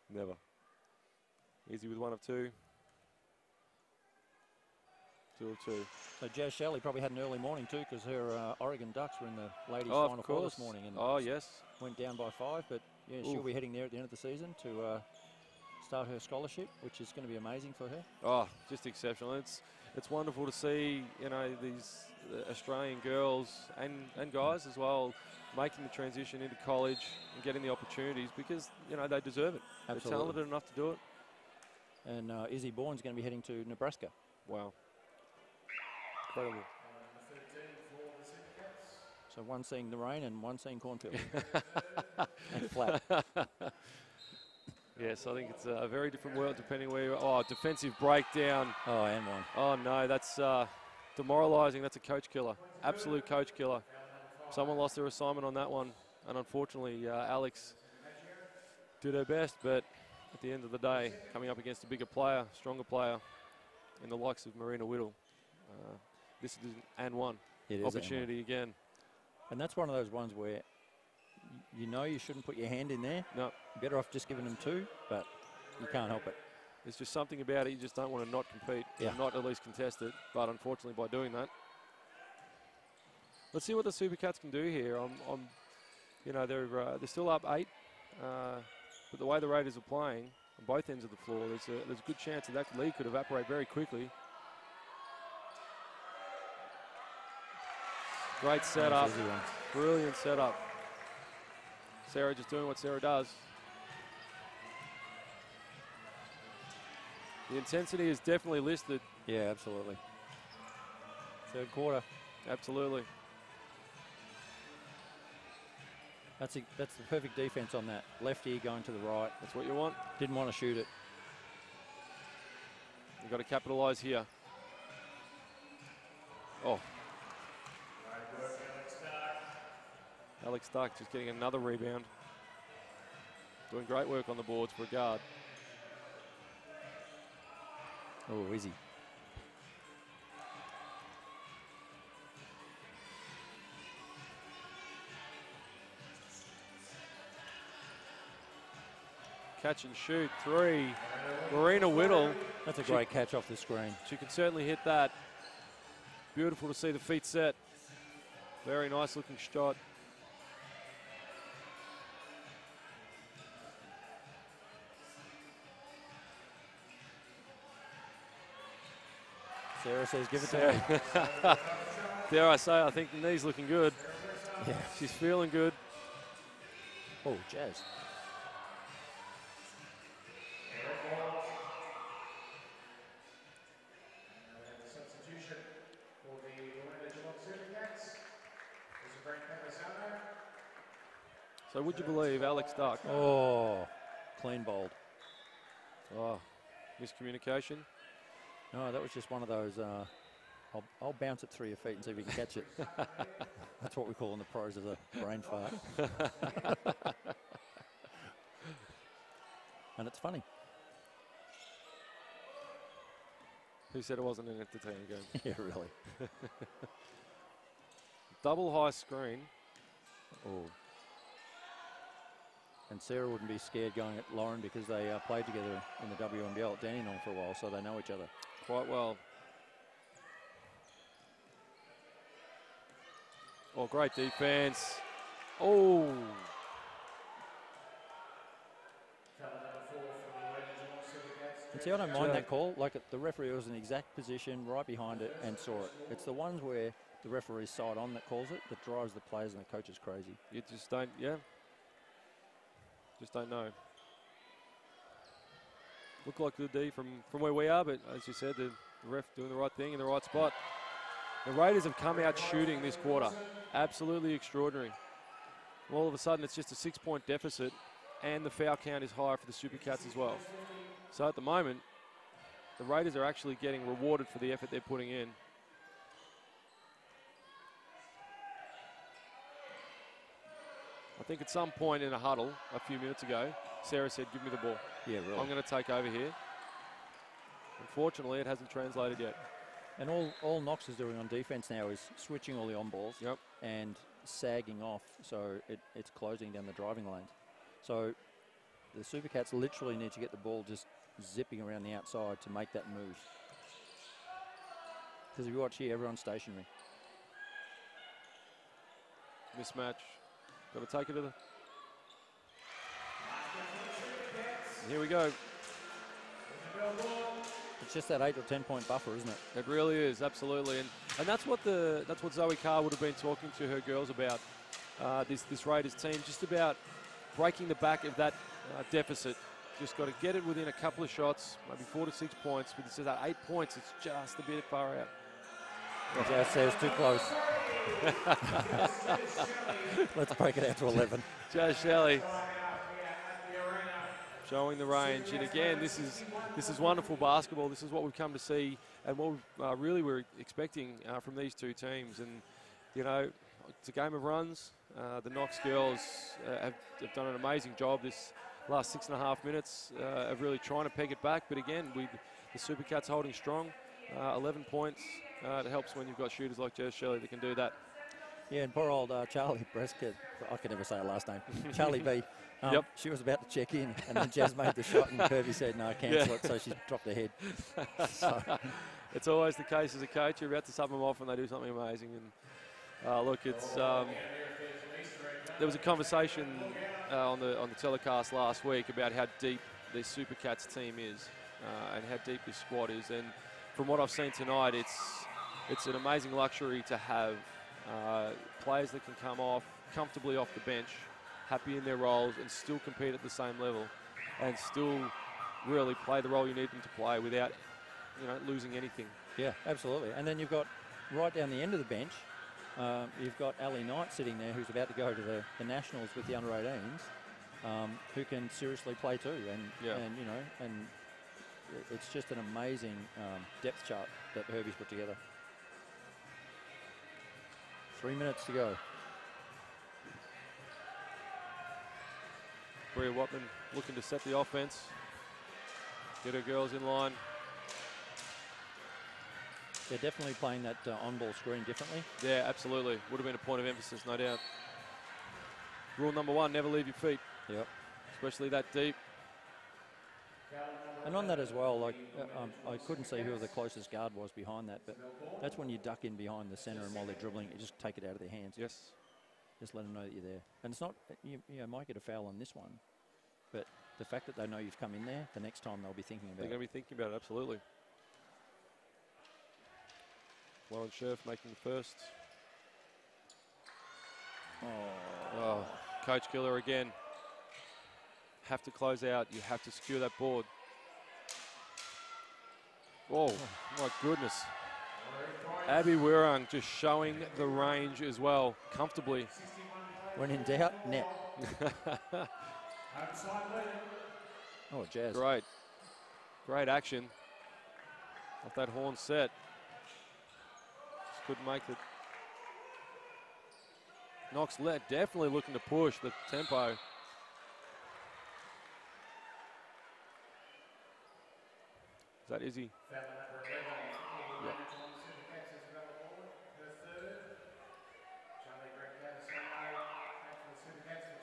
Never. Easy with 1 of 2. 2 of 2. So Jazz Shelley probably had an early morning too, because her Oregon Ducks were in the ladies' final four this morning. And yes. Went down by 5, but yeah, she'll be heading there at the end of the season to start her scholarship, which is going to be amazing for her. Oh, just exceptional. It's wonderful to see, you know, these Australian girls and guys as well making the transition into college and getting the opportunities, because, you know, they deserve it. Absolutely. They're talented enough to do it. And Izzy Bourne's going to be heading to Nebraska. Wow. Incredible. So one seeing the rain and one seeing cornfield. And flat. Yes, I think it's a very different world depending where you are. Oh, defensive breakdown. Oh, and one. Oh, no, that's demoralising. That's a coach killer. Absolute coach killer. Someone lost their assignment on that one. And unfortunately, Alex did her best. But at the end of the day, coming up against a bigger player, stronger player, in the likes of Marina Whittle, this is an and one opportunity again. And that's one of those ones where you know you shouldn't put your hand in there. No. Better off just giving them 2, but you can't help it. There's just something about it. You just don't want to not compete, or not at least contest it. But unfortunately, by doing that, let's see what the Supercats can do here. You know, they're still up 8, but the way the Raiders are playing on both ends of the floor, there's a good chance that lead could evaporate very quickly. Great setup, brilliant setup. Sarah just doing what Sarah does. The intensity is definitely listed. Yeah, absolutely. Third quarter. Absolutely. That's the perfect defense on that. Left ear going to the right. That's what you want. Didn't want to shoot it. You've got to capitalise here. Oh. Alex Stark just getting another rebound. Doing great work on the boards for a guard. Oh, easy. Catch and shoot, 3. Marina Whittle. That's a great catch off the screen. She can certainly hit that. Beautiful to see the feet set. Very nice looking shot. Sarah says, give it to me. Dare I say, I think the knee's looking good. Yeah. She's feeling good. Oh, Jazz. So would you believe Alex Duck? Oh, clean bowled. Oh, miscommunication. No, that was just one of those, I'll bounce it through your feet and see if you can catch it. That's what we call in the pros as a brain fart. And it's funny. Who said it wasn't an entertaining game? Yeah, really. Double high screen. Oh. And Sarah wouldn't be scared going at Lauren because they played together in the WNBL at Dandenong for a while, so they know each other. Quite well. Oh, great defense. Oh. And see, I don't mind that call. Like, the referee was in the exact position right behind it and saw it. It's the ones where the referee's side on that calls it that drives the players and the coaches crazy. You just don't, just don't know. Look like the D from where we are, but as you said, the ref doing the right thing in the right spot. The Raiders have come out shooting this quarter. Absolutely extraordinary. All of a sudden, it's just a 6-point deficit, and the foul count is higher for the Supercats as well. So at the moment, the Raiders are actually getting rewarded for the effort they're putting in. I think at some point in a huddle a few minutes ago, Sarah said, "Give me the ball. Yeah, really. I'm going to take over here." Unfortunately, it hasn't translated yet. And all Knox is doing on defense now is switching all the on balls and sagging off, so it's closing down the driving lanes. So the Supercats literally need to get the ball just zipping around the outside to make that move. Because if you watch here, everyone's stationary. Mismatch. Got to take it to the... And here we go. It's just that 8 or 10 point buffer, isn't it? It really is, absolutely, and that's what Zoe Carr would have been talking to her girls about. This Raiders team, just about breaking the back of that deficit. Just got to get it within a couple of shots, maybe 4 to 6 points. But it says at 8 points, it's just a bit far out. As I say, it's too close. Let's break it out to 11. Joe Shelley showing the range, and again, this is wonderful basketball. This is what we've come to see, and what we really were expecting from these two teams. And you know, it's a game of runs. The Knox girls have done an amazing job this last 6.5 minutes of really trying to peg it back. But again, the Supercats holding strong. 11 points. It helps when you've got shooters like Jess Shelley that can do that. Yeah, and poor old Charlie Prescott, I can never say her last name, Charlie B. She was about to check in, and then Jazz made the shot, and Kirby said, no, cancel it, so she dropped her head. So. It's always the case as a coach. You're about to sub them off, and they do something amazing. And look, it's there was a conversation on the telecast last week about how deep the Supercats team is and how deep this squad is. And from what I've seen tonight, it's an amazing luxury to have players that can come comfortably off the bench, happy in their roles, and still compete at the same level, and still really play the role you need them to play without, losing anything. Yeah, absolutely. And then you've got right down the end of the bench, you've got Ali Knight sitting there, who's about to go to the Nationals with the under-18s, who can seriously play too. And it's just an amazing depth chart that Herbie's put together. 3 minutes to go. Bria Watman looking to set the offense, get her girls in line. They're definitely playing that on-ball screen differently. Yeah, absolutely. Would have been a point of emphasis, no doubt. Rule number 1, never leave your feet. Yep. Especially that deep. And on that as well, like I couldn't see who the closest guard was behind that, but that's when you duck in behind the centre, and while they're dribbling, you just take it out of their hands. Yes. Just let them know that you're there. And it's not, you might get a foul on this one, but the fact that they know you've come in there, the next time they'll be thinking about it. They're going to be thinking about it, absolutely. Lauren Scherf making the first. Oh, Coach Giller again. Have to close out. You have to secure that board. Oh, my goodness. Abby Wirrung just showing the range as well, comfortably. When in doubt, net. Oh, Jazz. Great action off that horn set. Just couldn't make it. Knox definitely looking to push the tempo. Is that Izzy? Yep.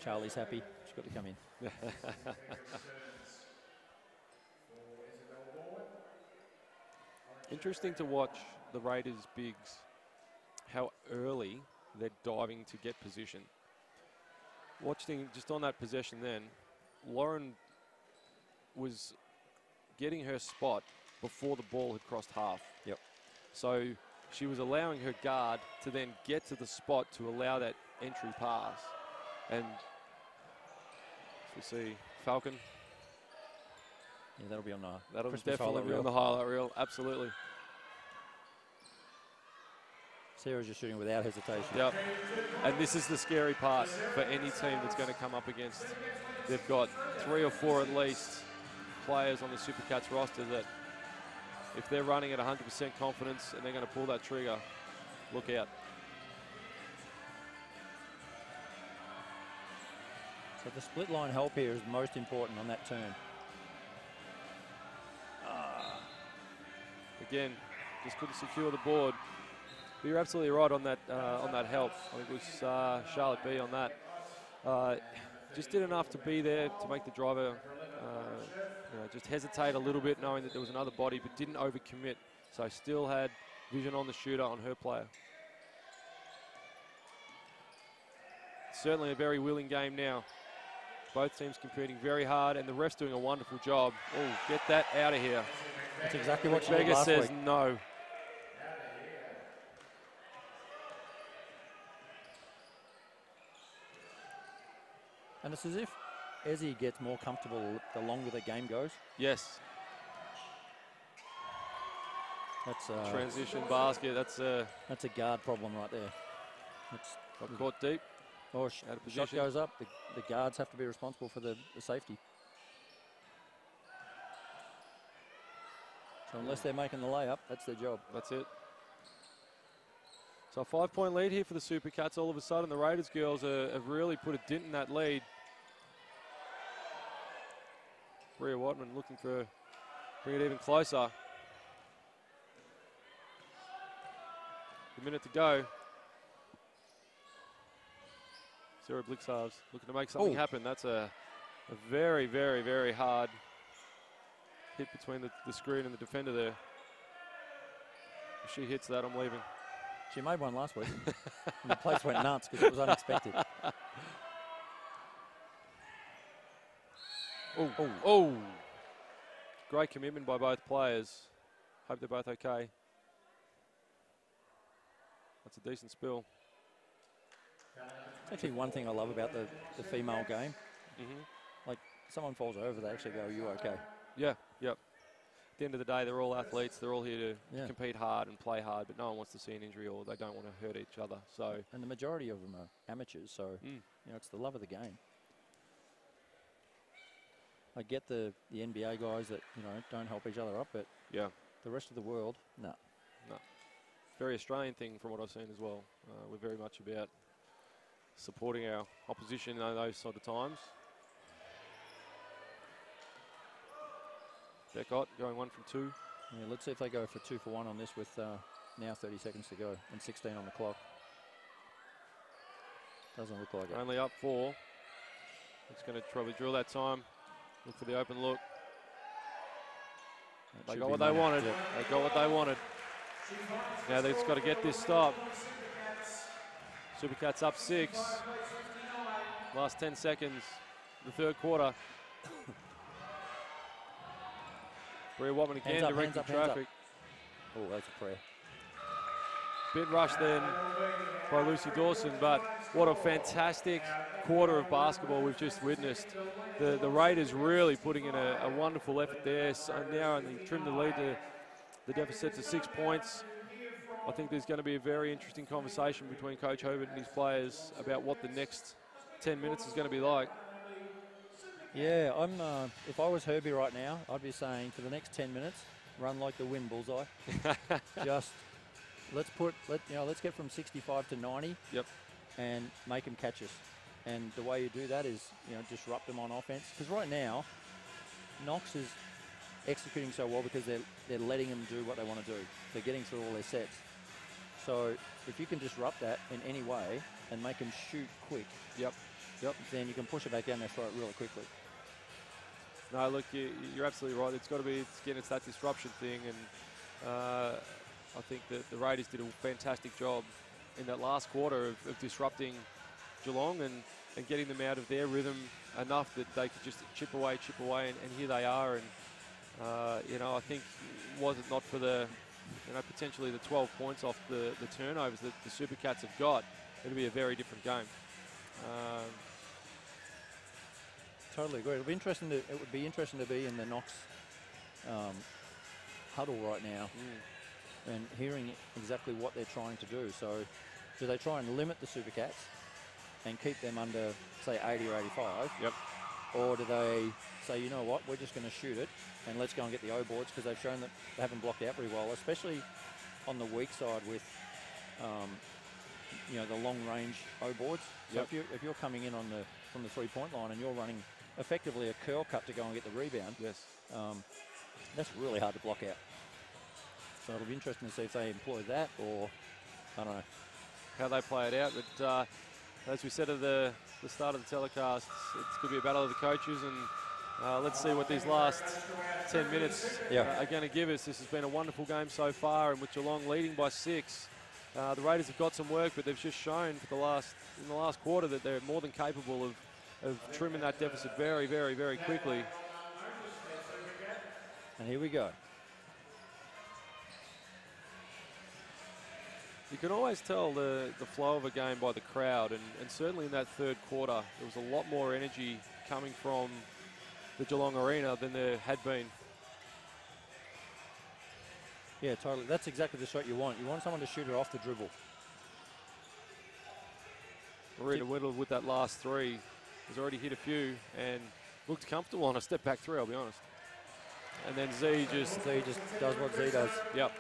Charlie's happy. She's got to come in. Interesting to watch the Raiders bigs, how early they're diving to get position. Watching just on that possession then, Lauren was getting her spot before the ball had crossed half. Yep. So she was allowing her guard to then get to the spot to allow that entry pass. And we see Falcon. Yeah, that'll be on the That'll Christmas definitely highlight be reel. on the highlight reel, absolutely. Sarah's just shooting without hesitation. Yep. And this is the scary part for any team that's going to come up against. They've got 3 or 4 at least players on the Supercats roster that if they're running at 100% confidence and they're going to pull that trigger, look out. So the split line help here is most important on that turn. Again, just couldn't secure the board. But you're absolutely right on that help. I think it was Charlotte B on that. Just did enough to be there to make the driver just hesitate a little bit, knowing that there was another body, but didn't overcommit. So still had vision on the shooter, on her player. Certainly a very willing game now. Both teams competing very hard, and the ref's doing a wonderful job. Oh, get that out of here. That's exactly what she did Vega last says week. no. And it's as if Ezzy gets more comfortable the longer the game goes. Yes. That's Transition basket. That's a guard problem right there. It's got caught deep. Or Out of shot position. goes up, the guards have to be responsible for the safety. So unless they're making the layup, that's their job. That's it. So a 5-point lead here for the Supercats. All of a sudden, the Raiders girls have really put a dent in that lead. Bria Whiteman looking for bring it even closer. A minute to go. Sarah Blixarves looking to make something happen. That's a very, very, very hard hit between the screen and the defender there. If she hits that, I'm leaving. She made one last week. And the place went nuts because it was unexpected. Oh. Great commitment by both players. Hope they're both okay. That's a decent spill. It's actually one thing I love about the female game. Like, someone falls over, they actually go, "Are you okay?" Yeah, yep. At the end of the day, they're all athletes. They're all here to compete hard and play hard, but no one wants to see an injury or they don't want to hurt each other. So, and the majority of them are amateurs, so you know, it's the love of the game. I get the NBA guys that, you know, don't help each other up, but yeah, the rest of the world, no. Very Australian thing from what I've seen as well. We're very much about supporting our opposition in those sort of times. Beckott going 1 from 2. Yeah, let's see if they go for 2 for 1 on this with now 30 seconds to go and 16 on the clock. Doesn't look like it. Only up 4. It's going to probably drill that time. Look for the open look. They got what they wanted. Yeah. They got what they wanted. Now they've got to get this stop. Supercats up 6. Last 10 seconds, the third quarter. Bria Watman again directing traffic. Oh, that's a prayer. Bit rushed then by Lucy Dawson, but what a fantastic quarter of basketball we've just witnessed. The Raiders really putting in a wonderful effort there. So now only trimmed the lead to the deficit to 6 points. I think there's going to be a very interesting conversation between Coach Hobart and his players about what the next 10 minutes is going to be like. Yeah, if I was Herbie right now, I'd be saying for the next 10 minutes, run like the wind, bullseye. Just let's get from 65 to 90. Yep. And make them catch us. And the way you do that is, disrupt them on offense. Because right now, Knox is executing so well because they're letting them do what they want to do. They're getting through all their sets. So if you can disrupt that in any way and make them shoot quick, Yep. then you can push it back down their throat really quickly. No, look, you're absolutely right. It's that disruption thing, and I think that the Raiders did a fantastic job in that last quarter of disrupting Geelong and getting them out of their rhythm enough that they could just chip away, and here they are. And I think was it not for the potentially the 12 points off the turnovers that the Supercats have got, it'll be a very different game. Totally agree. It would be interesting to be in the Knox huddle right now and hearing exactly what they're trying to do. So do they try and limit the Supercats and keep them under, say, 80 or 85? Yep. Or do they say, you know what, we're just going to shoot it and let's go and get the O boards, because they've shown that they haven't blocked out very well, especially on the weak side with, the long range O boards. So if you're coming in from the 3-point line and you're running effectively a curl cut to go and get the rebound, that's really hard to block out. So it'll be interesting to see if they employ that, or I don't know how they play it out. But as we said at the start of the telecast, it's going to be a battle of the coaches, and let's see what these last 10 minutes are going to give us. This has been a wonderful game so far, and with Geelong leading by 6, the Raiders have got some work, but they've just shown in the last quarter that they're more than capable of trimming that deficit very, very, very quickly. And here we go. You can always tell the flow of a game by the crowd, and certainly in that third quarter, there was a lot more energy coming from the Geelong arena than there had been. Yeah, totally. That's exactly the shot you want. You want someone to shoot it off the dribble. Marina Whittle with that last 3 has already hit a few and looked comfortable on a step back 3, I'll be honest. And then Z just does what Z does. Yep.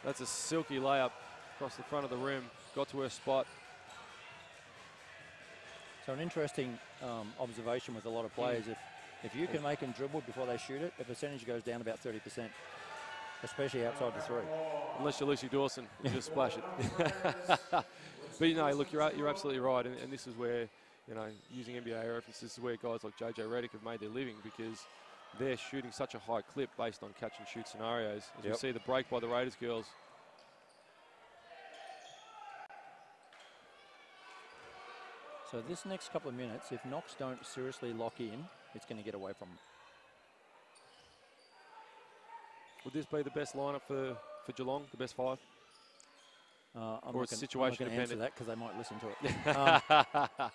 That's a silky layup across the front of the rim. Got to her spot. So an interesting observation with a lot of players. If you can make them dribble before they shoot it, the percentage goes down about 30%, especially outside the 3. Unless you're Lucy Dawson, you just splash it. But look, you're absolutely right, and this is where, using NBA references, this is where guys like JJ Redick have made their living, because they're shooting such a high clip based on catch and shoot scenarios. As we see the break by the Raiders girls. So this next couple of minutes, if Knox don't seriously lock in, it's going to get away from them. Would this be the best lineup for Geelong, the best 5? I'm or not it's situation going to answer dependent? that because they might listen to it.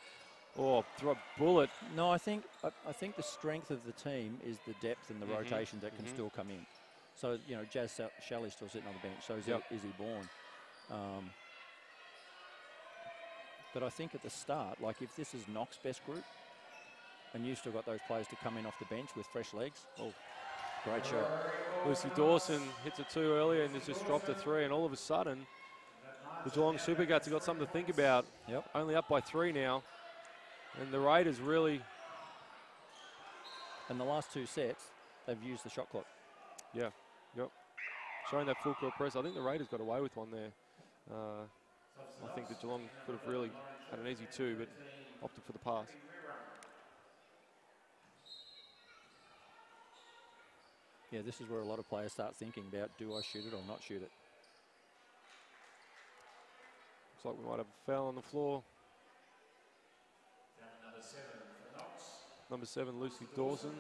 Or throw a bullet. No, I think the strength of the team is the depth and the rotation that can still come in. So, Jazz Shelley's still sitting on the bench, so is Izzy Bourne. But I think at the start, like if this is Knox's best group, and you've still got those players to come in off the bench with fresh legs, great shot. Lucy Dawson hits a 2 earlier and has just dropped a 3, and all of a sudden, the Geelong Supercats have got something to think about. Only up by 3 now. And the Raiders really... And the last 2 sets, they've used the shot clock. Yep. Showing that full court press. I think the Raiders got away with one there. I think that Geelong could have really had an easy 2, but opted for the pass. Yeah, this is where a lot of players start thinking about, do I shoot it or not shoot it? Looks like we might have a foul on the floor. Number 7 for Knox. Number 7, Lucy Dawson.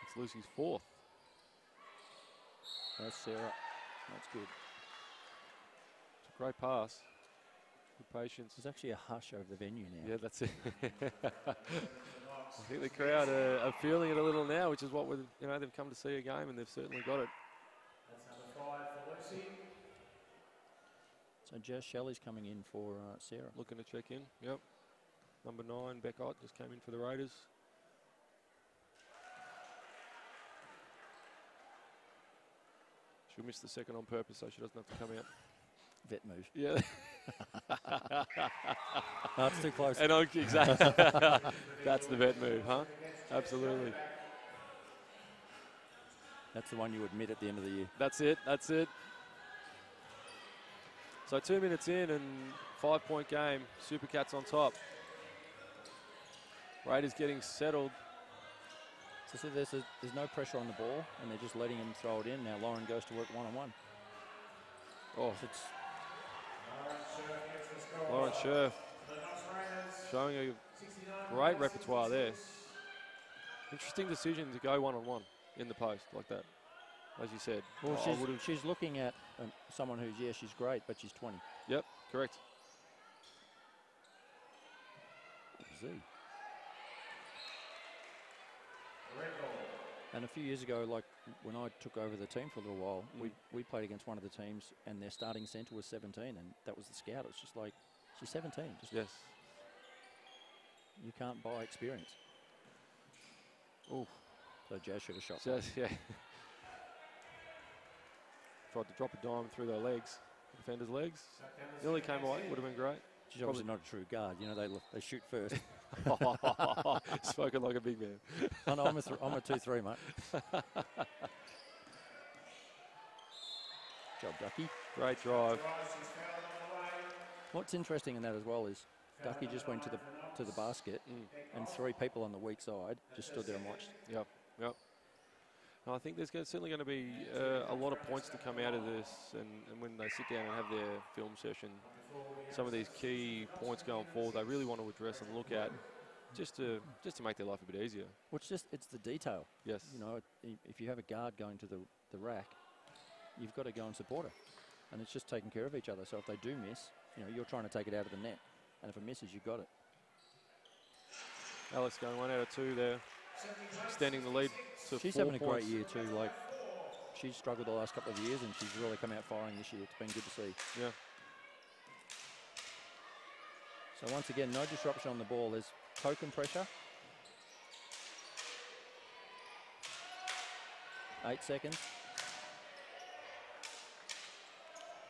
It's Lucy's 4th. That's Sarah. That's good. It's a great pass. Good patience. There's actually a hush over the venue now. Yeah, that's it. I think the crowd are feeling it a little now, which is what they've come to see a game, and they've certainly got it. That's number 5 for Lucy. So Jazz Shelley's coming in for Sarah. Looking to check in. Yep. Number 9, Beckott, just came in for the Raiders. She'll miss the second on purpose so she doesn't have to come out. Vet move. Yeah. No, it's too close. And exactly. That's the vet move, huh? Absolutely. That's the one you admit at the end of the year. That's it. That's it. So 2 minutes in and 5-point game. Supercats on top. Raiders getting settled. So see, there's no pressure on the ball, and they're just letting him throw it in. Now Lauren goes to work one-on-one. Oh, So it's Lauren Scherf showing a great repertoire there. Interesting decision to go one-on-one in the post like that, as you said. well, she's looking at someone who's, yeah, she's great, but she's 20. Yep, correct. Z. And a few years ago, like when I took over the team for a little while, we played against one of the teams, and their starting centre was 17, and that was the scout. It's just like, she's 17. Just Yes. You can't buy experience. Oh, So Jazz should have shot. just, yeah. Tried to drop a dime through their legs, defender's legs. Nearly came away, would have been great. She's obviously not a true guard. You know, they shoot first. Spoken like a big man. Oh, no, I'm a 2-3, mate. Job, Ducky. Great drive. What's interesting in that as well is Ducky just went to the basket, and 3 people on the weak side just stood there and watched. Yep, yep. And I think there's certainly going to be a lot of points to come out of this, and when they sit down and have their film session, some of these key points going forward, they really want to address and look at, just to make their life a bit easier. Well, it's the detail. Yes. You know, if you have a guard going to the rack, you've got to go and support her, and it's just taking care of each other. So if they do miss, you know, you're trying to take it out of the net, and if it misses, you got it. Alex going 1 out of 2 there, extending the lead to 4 She's having a points. great year too. Like, she's struggled the last couple of years, and she's really come out firing this year. It's been good to see. Yeah. So once again, no disruption on the ball. There's token pressure. 8 seconds.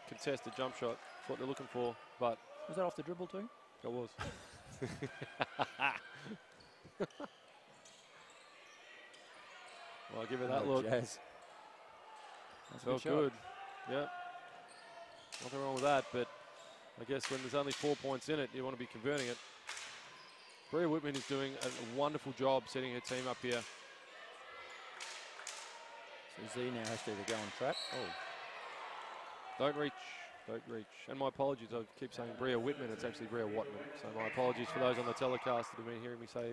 Contested jump shot. That's what they're looking for, but Was that off the dribble too? it was. Well, I'll give it that look. Jazz. That's a Felt shot. good. Yep. Nothing wrong with that, but I guess when there's only 4 points in it, you want to be converting it. Bria Whitman is doing a wonderful job setting her team up here. So Z now has to either go and trap. Oh, Don't reach. Don't reach. And my apologies, I keep saying Bria Whitman, it's actually Bria Watman. So my apologies for those on the telecast that have been hearing me say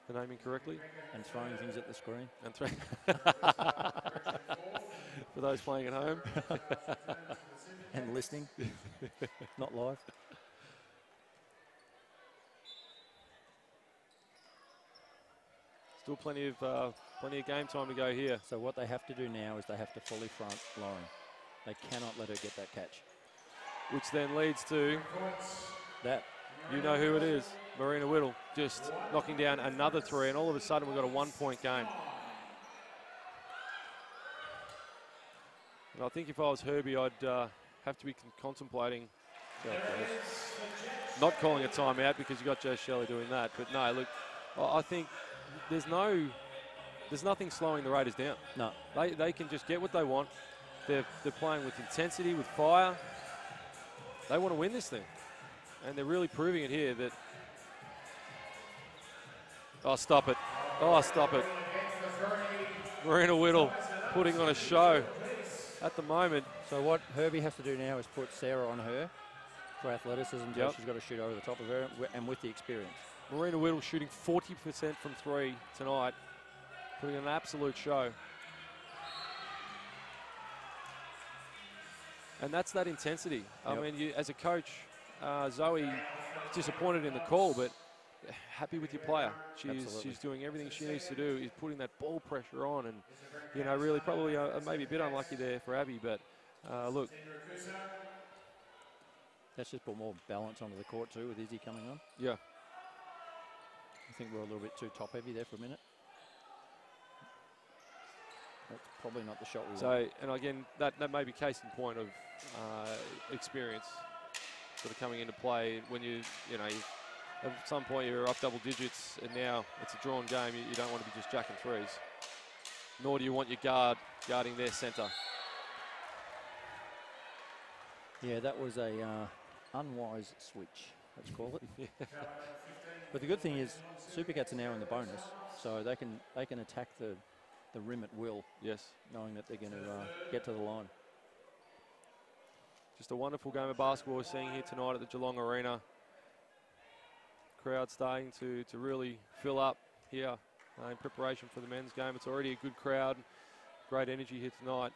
the name incorrectly. and throwing things at the screen. And for those playing at home. And listening. Not live. Still plenty of game time to go here. So what they have to do now is they have to fully front Lauren. They cannot let her get that catch. Which then leads to, That. you know who it is, Marina Whittle, just knocking down another 3, and all of a sudden we've got a 1-point game. And I think if I was Herbie, I'd have to be contemplating not calling a timeout because you got Jazz Shelley doing that. But no, look, I think there's nothing slowing the Raiders down. No. They can just get what they want. They're playing with intensity, with fire. They want to win this thing. And they're really proving it here that... Oh, stop it. Oh, stop it. Marina Whittle putting on a show at the moment. So what Herbie has to do now is put Sarah on her for athleticism. Yep. She's got to shoot over the top of her, and with the experience. Marina Whittle shooting 40% from 3 tonight, putting on an absolute show. And that's that intensity. I mean, you, as a coach, Zoe, disappointed in the call, but happy with your player. She's doing everything she needs to do. Is putting that ball pressure on, and you know, really probably maybe a bit unlucky there for Abby, but look, That's just put more balance onto the court too with Izzy coming on. Yeah. I think we're a little bit too top heavy there for a minute. That's probably not the shot we want. And again, that may be case in point of experience sort of coming into play when you know, at some point you're up double digits and now it's a drawn game. You don't want to be just jacking threes. Nor do you want your guard guarding their centre. Yeah, that was a unwise switch, let's call it. But the good thing is Supercats are now in the bonus, so they can attack the rim at will. Yes. Knowing that they're going to get to the line. Just a wonderful game of basketball we're seeing here tonight at the Geelong Arena. Crowd starting to really fill up here in preparation for the men's game. It's already a good crowd, great energy here tonight.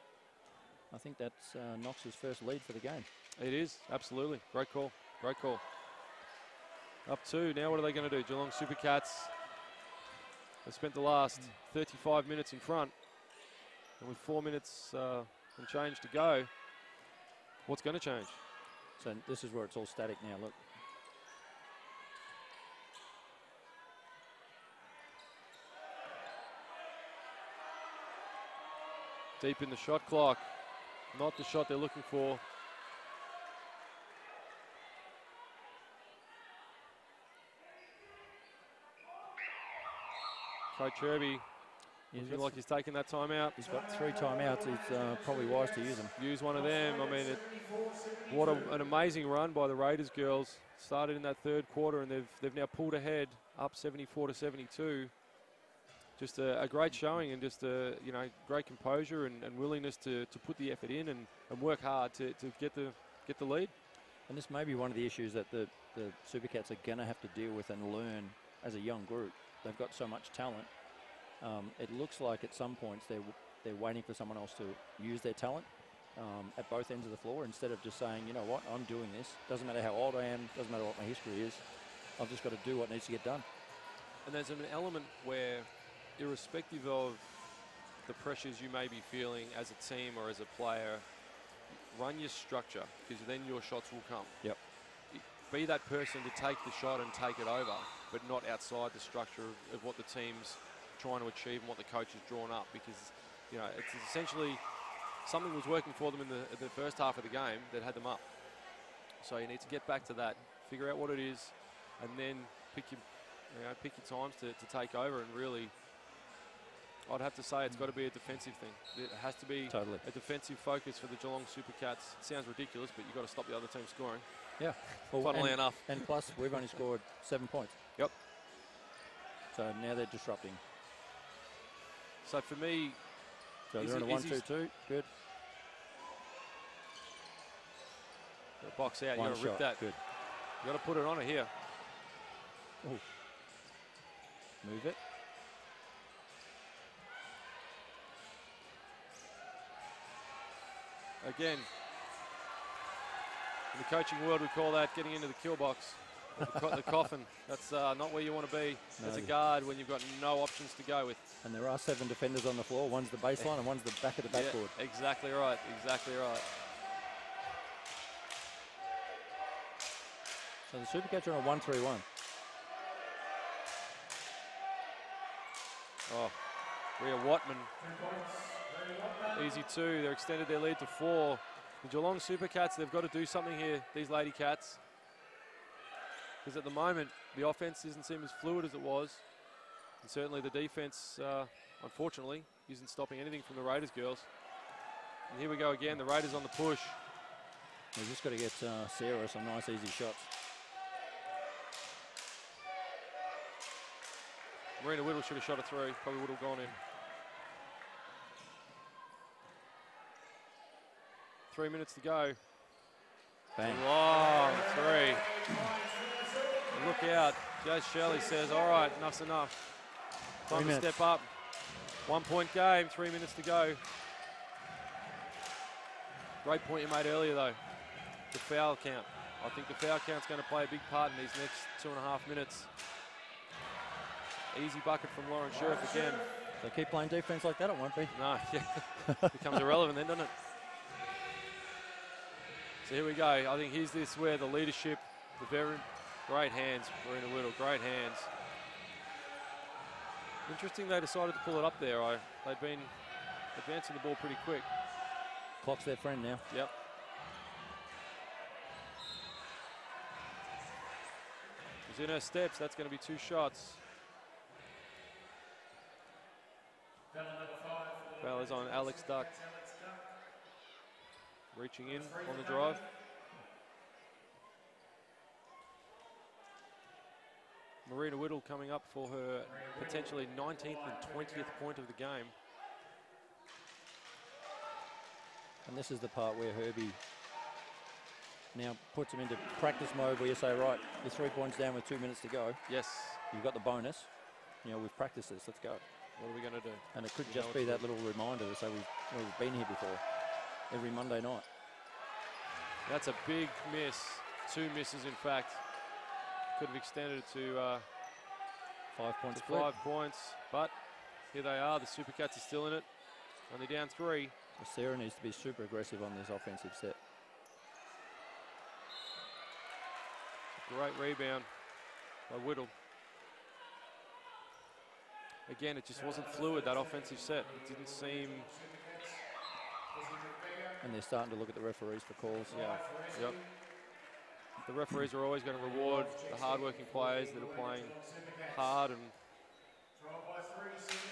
I think that's Knox's first lead for the game. It is, absolutely. Great call, great call. Up 2, now what are they going to do? Geelong Supercats. They spent the last 35 minutes in front, and with 4 minutes and change to go, what's going to change? So this is where it's all static now, look. Deep in the shot clock. Not the shot they're looking for. Coach Herbie, looking like he's taking that timeout. He's got 3 timeouts. He's probably wise to use them. Use one of them. I mean, what an amazing run by the Raiders girls. Started in that third quarter, and they've now pulled ahead, up 74-72. Just a great showing, and just great composure and willingness to put the effort in and work hard to get the lead. And this may be one of the issues that the Supercats are going to have to deal with and learn as a young group. They've got so much talent. It looks like at some points they're waiting for someone else to use their talent at both ends of the floor, instead of just saying, you know what, I'm doing this. Doesn't matter how old I am, doesn't matter what my history is. I've just got to do what needs to get done. And there's an element where, irrespective of the pressures you may be feeling as a team or as a player, run your structure, because then your shots will come. Yep. Be that person to take the shot and take it over, but not outside the structure of what the team's trying to achieve and what the coach has drawn up, because it's essentially something was working for them in the first half of the game that had them up. So you need to get back to that, figure out what it is, and then pick your times to take over. And really, I'd have to say it's got to be a defensive thing. It has to be a defensive focus for the Geelong Supercats. It sounds ridiculous, but you've got to stop the other team scoring. Yeah. Well, funnily enough. And plus, we've only scored 7 points. Yep. So now they're disrupting. So for me, so they're in a 1-2-2. Good. Box out. One You got to rip shot. that. Good. You got to put it on it here. Ooh. Move it. Again, in the coaching world, we call that getting into the kill box, the coffin. That's not where you want to be as a guard when you've got no options to go with. And there are 7 defenders on the floor. One's the baseline and one's the back of the backboard. Yeah, exactly right. Exactly right. So the Supercats are on a 1-3-1. Oh, Rhea Watman. Easy 2. They're extended their lead to 4. The Geelong Supercats, they've got to do something here, these Lady Cats. Because at the moment, the offense doesn't seem as fluid as it was. And certainly the defense, unfortunately, isn't stopping anything from the Raiders girls. And here we go again, the Raiders on the push. We've just got to get Sarah some nice, easy shots. Marina Whittle should have shot a 3, probably would have gone in. 3 minutes to go. Bang. Long 3. Look out. Jazz Shelley says, all right, enough's enough. Time to step up. 1 point game, 3 minutes to go. Great point you made earlier, though. The foul count. I think the foul count's going to play a big part in these next 2.5 minutes. Easy bucket from Lauren Sheriff again. If they keep playing defense like that, it won't be. No, yeah. Becomes irrelevant then, doesn't it? So here we go. I think here's this where the leadership, the very great hands, Marina Whittle, great hands. Interesting they decided to pull it up there. They'd been advancing the ball pretty quick. Clock's their friend now. Yep. She's in her steps. That's going to be 2 shots. Foul is on Alex Duck. Reaching in on the drive. Marina Whittle coming up for her potentially 19th and 20th point of the game. And this is the part where Herbie now puts him into practice mode where you say, right, you're 3 points down with 2 minutes to go. Yes. You've got the bonus. You know, we've practiced this, let's go. What are we going to do? And it could just be that little reminder to say we've been here before, every Monday night. That's a big miss. 2 misses, in fact. Could have extended it to 5 points. 5 points, but here they are. The Supercats are still in it. Only down 3. Sarah needs to be super aggressive on this offensive set. Great rebound by Whittle. Again, it just wasn't fluid, that offensive set. It didn't seem... And they're starting to look at the referees for calls. Yeah, yep. The referees are always going to reward the hard-working players that are playing hard and,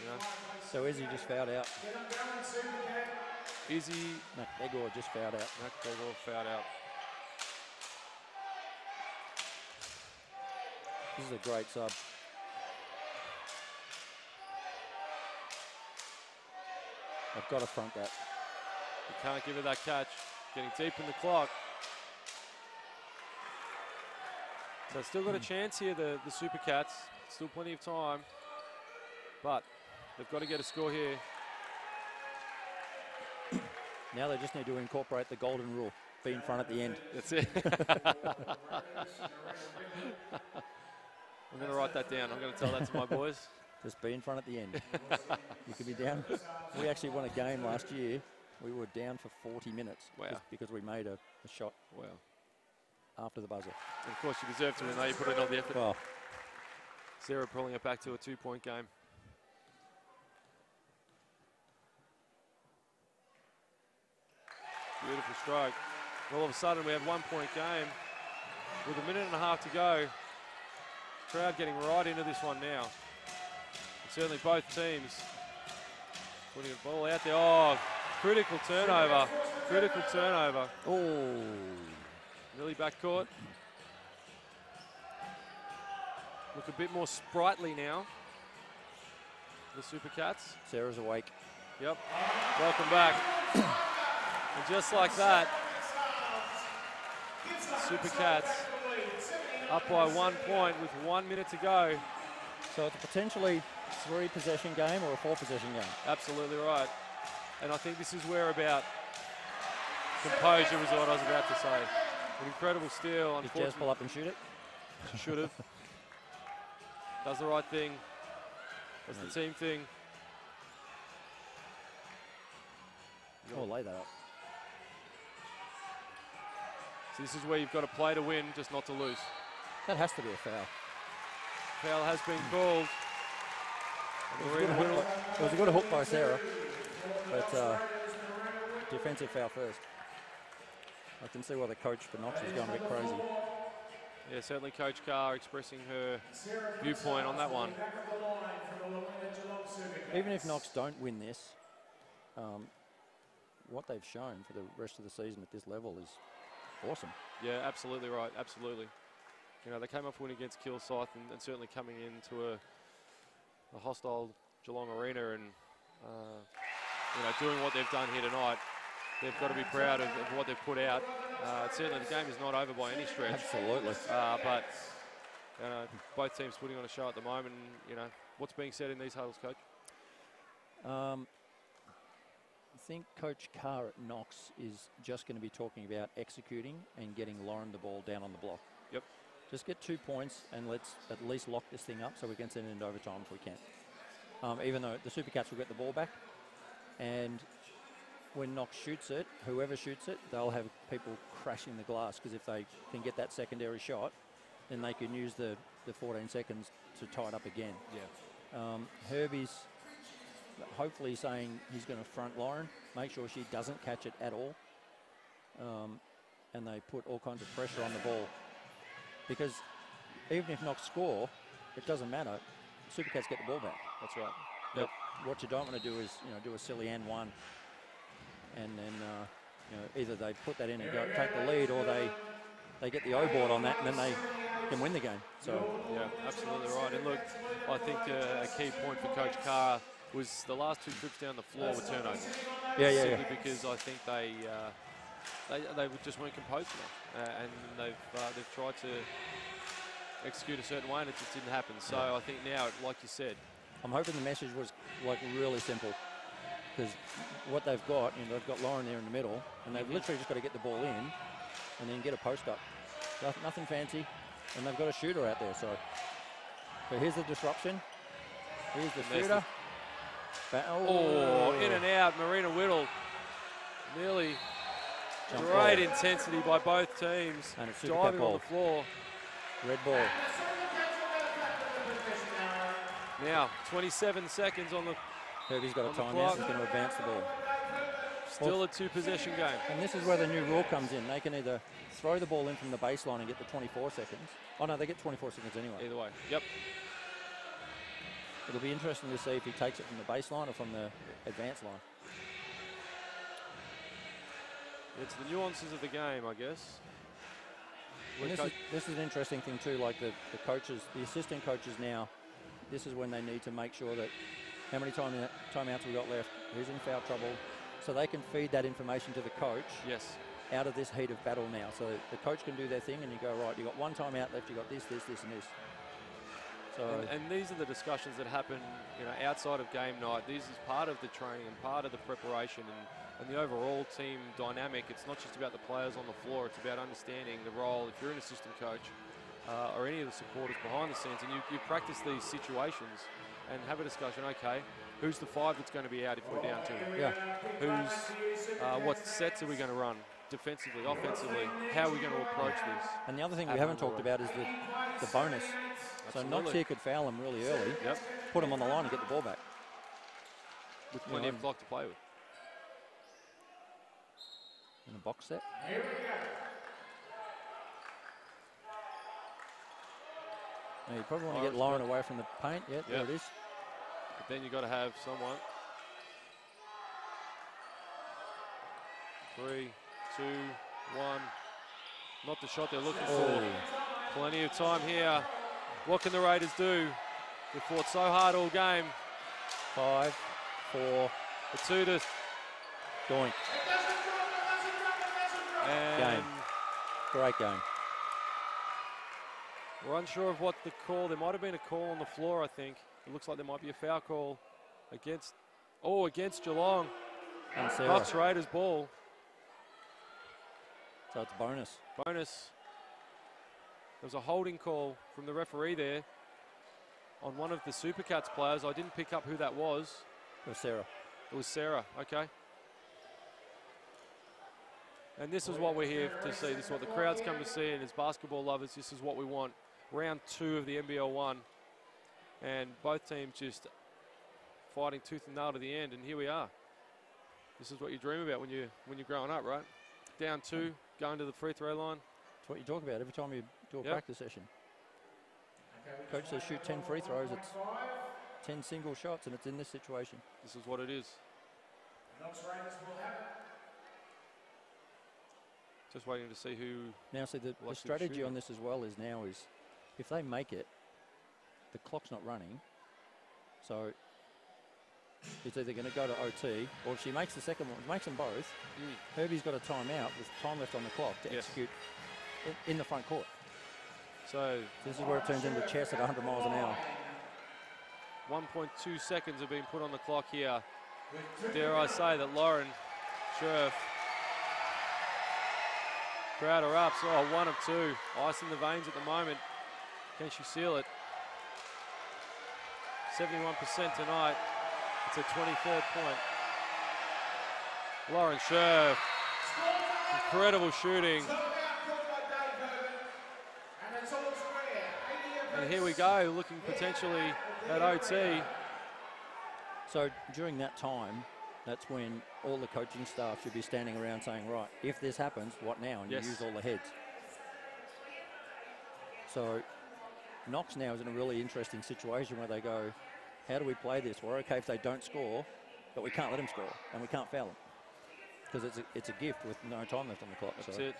you know. So Izzy just fouled out. Izzy... Egor just fouled out. Egor fouled out. This is a great sub. I've got to front that. You can't give her that catch. Getting deep in the clock. So still got a chance here, the Supercats. Still plenty of time. But they've got to get a score here. Now they just need to incorporate the golden rule. Be in front at the end. That's it. I'm going to write that down. I'm going to tell that to my boys. Just be in front at the end. You could be down. We actually won a game last year. We were down for 40 minutes. Wow. Just because we made a shot. Wow. After the buzzer. And of course, you deserve to win, though. You put in all the effort. Well, Sarah pulling it back to a 2-point game. Beautiful stroke. All of a sudden, we have 1-point game with 1.5 minutes to go. Crowd getting right into this one now. And certainly both teams putting the ball out there. Oh, critical turnover. Critical turnover. oh. Really backcourt. Look a bit more sprightly now. The Supercats. Sarah's awake. Yep. Welcome back. And just like that, Supercats up by 1 point with 1 minute to go. So it's a potentially 3-possession game or a 4-possession game. Absolutely right. And I think this is where about composure was what I was about to say. An incredible steal. Did Jazz pull up and shoot it? Should have. Does the right thing. Does the team thing. Oh, lay that up. So this is where you've got to play to win, just not to lose. That has to be a foul. Foul has been called. It was a good hook by Sarah, but defensive foul first. I can see why the coach for Knox is going a bit crazy. Yeah, certainly Coach Carr expressing her viewpoint on that one. Even if Knox don't win this, what they've shown for the rest of the season at this level is awesome. Yeah, absolutely right, absolutely. You know, they came off win against Kilsyth and certainly coming into a hostile Geelong arena and, you know, doing what they've done here tonight. They've got to be proud of what they've put out. Certainly the game is not over by any stretch. Absolutely. But you know, both teams putting on a show at the moment. And, you know, what's being said in these huddles, Coach? I think Coach Carr at Knox is just going to be talking about executing and getting Lauren the ball down on the block. Yep. Just get 2 points and let's at least lock this thing up so we can send it into overtime if we can. Even though the Supercats will get the ball back. And when Knox shoots it, whoever shoots it, they'll have people crashing the glass, because if they can get that secondary shot, then they can use the 14 seconds to tie it up again. Yeah. Herbie's hopefully saying he's going to front Lauren, make sure she doesn't catch it at all. And they put all kinds of pressure on the ball. Because even if Knox score, it doesn't matter. Supercats get the ball back. That's right. But what you don't want to do is, do a silly N1, and then either they put that in and take the lead, or they get the O board on that, and then they can win the game. So yeah, absolutely right. And look, I think a key point for Coach Carr was the last 2 trips down the floor were turnovers. Simply because I think they just weren't composed enough, and they've tried to execute a certain way, and it just didn't happen. So I think now, like you said, I'm hoping the message was like really simple, because what they've got, they've got Lauren there in the middle, and they've literally just got to get the ball in and then get a post up. Nothing fancy, and they've got a shooter out there. So here's the disruption. Here's the shooter. In and out. Marina Whittle, nearly great intensity by both teams. And it's diving on the floor. Red ball. Now 27 seconds on the. Herbie's got a timeout. He's going to advance the ball. Still a 2-possession game. And this is where the new rule comes in. They can either throw the ball in from the baseline and get the 24 seconds. Oh no, they get 24 seconds anyway. Either way. Yep. It'll be interesting to see if he takes it from the baseline or from the advance line. It's the nuances of the game, I guess. And this is an interesting thing too, like the coaches, the assistant coaches now, this is when they need to make sure that how many timeouts we got left, who's in foul trouble, so they can feed that information to the coach. Yes. Out of this heat of battle now. So the coach can do their thing, and you go, right, you got 1 timeout left, you got this, and this. So and these are the discussions that happen, outside of game night. This is part of the training and part of the preparation and the overall team dynamic. It's not just about the players on the floor. It's about understanding the role. If you're an assistant coach or any of the supporters behind the scenes, and you practice these situations and have a discussion. Okay, who's the 5 that's going to be out if we're down 2? Yeah. What sets are we going to run? Defensively, offensively, how are we going to approach this? And the other thing we haven't talked about is the bonus. Absolutely. So Knox here could foul him really early, put him on the line and get the ball back. With plenty of clock to play with. In a box set. Now you probably want to get Lauren away from the paint. Yeah, there it is. But then you've got to have someone. 3, 2, 1. Not the shot they're looking for. Plenty of time here. What can the Raiders do? They fought so hard all game. 5, 4. A 2 to doink. And game. Great game. We're unsure of what the call. There might have been a call on the floor, I think. It looks like there might be a foul call against Geelong. Knox Raiders ball. So it's bonus. Bonus. There was a holding call from the referee there on one of the Supercats players. I didn't pick up who that was. It was Sarah. It was Sarah, okay. And this is what we're here to see. This is what the crowd's come to see, and as basketball lovers, this is what we want. Round 2 of the NBL1. And both teams just fighting tooth and nail to the end, and here we are. This is what you dream about when you're growing up, right? Down 2, going to the free throw line. That's what you talk about every time you do a practice session. Coach says shoot 10 free throws, it's 10 single shots, and it's in this situation. This is what it is. Just waiting to see who. Now, see, the strategy on this as well is if they make it, the clock's not running. So it's either going to go to OT, or if she makes the second one, makes them both, Herbie's got a timeout with time left on the clock to execute in the front court. So this is where it turns into chess at 100 miles an hour. 1.2 seconds have been put on the clock here. Dare I say that Lauren Scherf, crowd are up. So 1 of 2. Ice in the veins at the moment. Can she seal it? 71% tonight. It's a 23rd point. Lauren Scherf. Incredible shooting. And here we go, looking potentially at OT. So during that time, that's when all the coaching staff should be standing around saying, right, if this happens, what now? And Yes. you use all the heads. So Knox now is in a really interesting situation where they go, how do we play this? We're okay if they don't score, but we can't let them score and we can't foul them. Because it's a gift with no time left on the clock. That's it.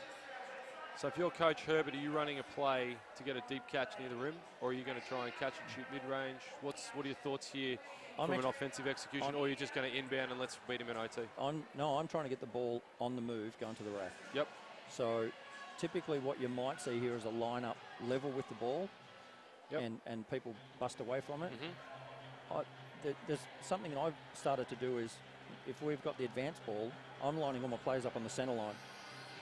So if you're Coach Herbert, are you running a play to get a deep catch near the rim, or are you going to try and catch and shoot mid-range? What are your thoughts here from an offensive execution, or are you just going to inbound and let's beat him in OT? I'm trying to get the ball on the move, going to the rack. Yep. So typically what you might see here is a line-up level with the ball, yep. and people bust away from it. Mm-hmm. There's something I've started to do is, if we've got the advanced ball, I'm lining all my players up on the centre line.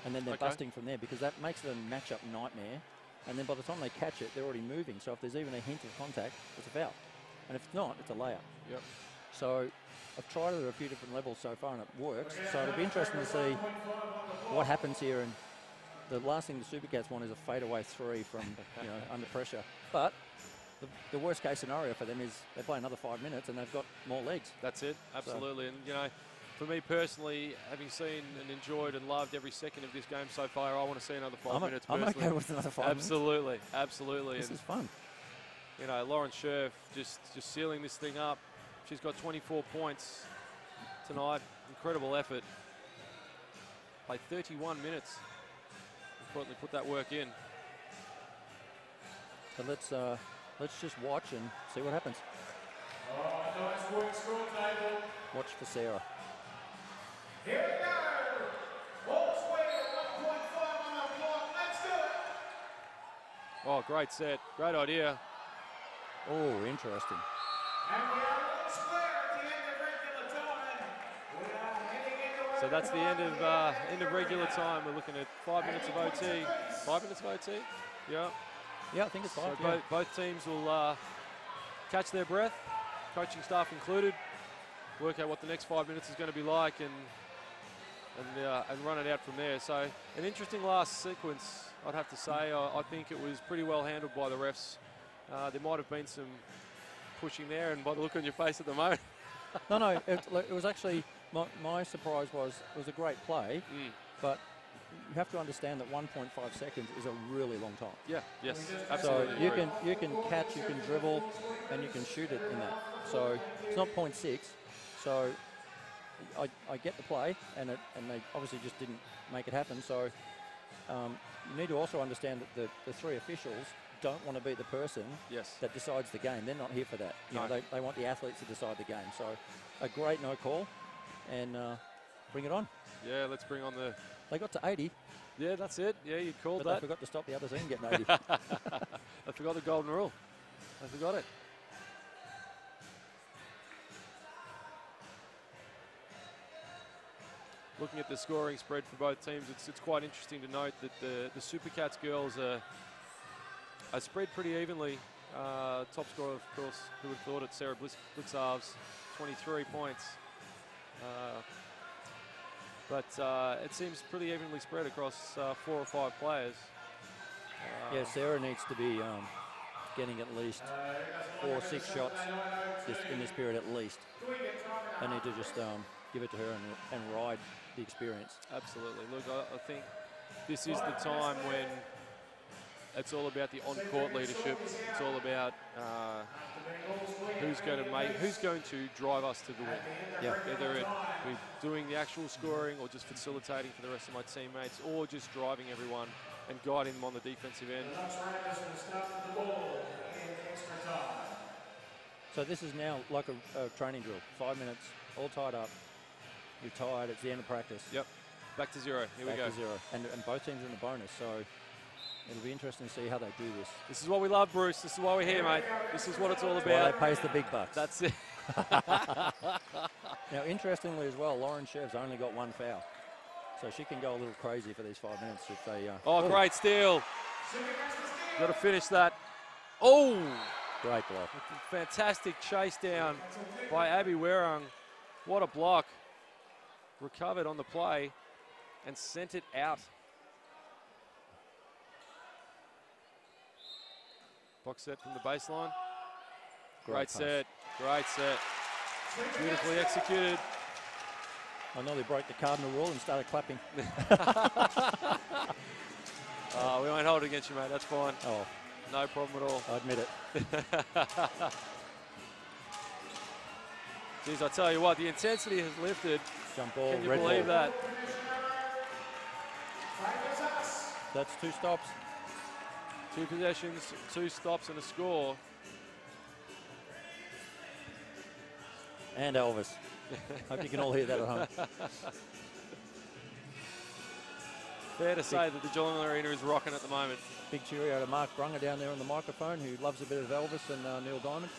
And then they're busting from there, because that makes it a matchup nightmare. And then by the time they catch it, they're already moving. So if there's even a hint of contact, it's a foul. And if it's not, it's a layup. Yep. So I've tried it at a few different levels so far, and it works. So it'll be interesting to see what happens here. And the last thing the Supercats want is a fadeaway three from under pressure. But the worst case scenario for them is they play another 5 minutes and they've got more legs. That's it, absolutely. So. And for me personally, having seen and enjoyed and loved every second of this game so far, I want to see another 5 minutes personally. I'm okay with another 5 absolutely, minutes. Absolutely. This is fun. Lauren Scherf just sealing this thing up. She's got 24 points tonight. Incredible effort. Played 31 minutes. Importantly, put that work in. So let's just watch and see what happens. Watch for Sarah. Here we go. Ball square, 1.5 on the clock. Let's do it. Oh, great set. Great idea. Oh, interesting. And we are ball square at the end of regular time. We are heading into so that's the end of regular time. We're looking at 5 minutes of OT. 5 minutes of OT? Yeah. Yeah, I think it's 5. So both teams will catch their breath, coaching staff included, work out what the next 5 minutes is going to be like, and run it out from there. So an interesting last sequence, I'd have to say. I think it was pretty well handled by the refs. There might have been some pushing there, and by the look on your face at the moment. No, it was actually, my surprise was it was a great play, but you have to understand that 1.5 seconds is a really long time. Yeah, yes, absolutely. So you can catch, you can dribble, and you can shoot it in that. So it's not 0.6. So I get the play, and they obviously just didn't make it happen. So you need to also understand that the three officials don't want to be the person that decides the game. They're not here for that. They want the athletes to decide the game. So a great no call, and bring it on. Yeah, let's bring on the... They got to 80. Yeah, that's it. Yeah, you called but that. They forgot to stop the other team getting 80. I forgot the golden rule. I forgot it. Looking at the scoring spread for both teams, it's quite interesting to note that the Supercats girls are spread pretty evenly. Top scorer, of course, who would have thought it, Sarah Blitzarves, 23 points. But it seems pretty evenly spread across 4 or 5 players. Yeah, Sarah needs to be getting at least 4 or 6 shots in this period at least. They need to just give it to her and ride the experience. Absolutely. Look, I think this is the time when it's all about the on-court leadership. It's all about who's going to drive us to the win. Yeah. Whether we're doing the actual scoring or just facilitating for the rest of my teammates, or just driving everyone and guiding them on the defensive end. So this is now like a training drill. 5 minutes, all tied up. You're tired. It's the end of practice. Yep. Back to 0. Here we go. Back to 0. And both teams are in the bonus. So it'll be interesting to see how they do this. This is what we love, Bruce. This is why we're here, mate. This is what it's all That's about. why they pays the big bucks. That's it. Now, interestingly as well, Lauren Scherf's only got 1 foul. So she can go a little crazy for these 5 minutes if they... great steal. Got to finish that. Oh! Great block. Fantastic chase down by Abby Werung. What a block. recovered on the play and sent it out. Box set from the baseline. Great set, great set. Beautifully executed. I nearly broke the cardinal rule and started clapping. We won't hold it against you, mate. That's fine. Oh, no problem at all. I admit it. Geez, I tell you what, the intensity has lifted. Jump ball, Can you red believe ball. that? That's 2 stops. 2 possessions, 2 stops and a score. And Elvis. Hope you can all hear that at home. Fair to say that the Geelong Arena is rocking at the moment. Big cheerio to Mark Brunger down there on the microphone, who loves a bit of Elvis and Neil Diamond.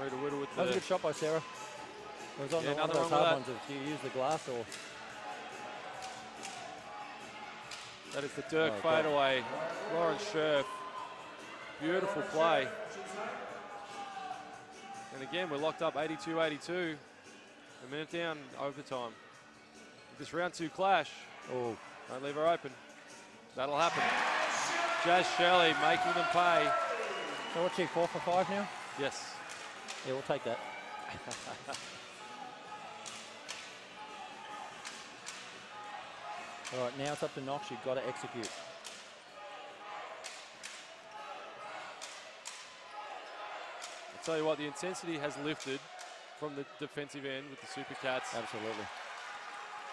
Rita Whittle with That was a good shot by Sarah. It was on one of those hard ones. Do you use the glass or? That is the Dirk fadeaway. Lauren Scherf. Beautiful play. And again, we're locked up 82-82. A minute down, overtime. This round 2 clash. Oh, don't leave her open. That'll happen. Jazz Shirley making them pay. So what's she, 4 for 5 now? Yes. Yeah, we'll take that. All right, now it's up to Knox. You've got to execute. I'll tell you what, the intensity has lifted from the defensive end with the Supercats. Absolutely.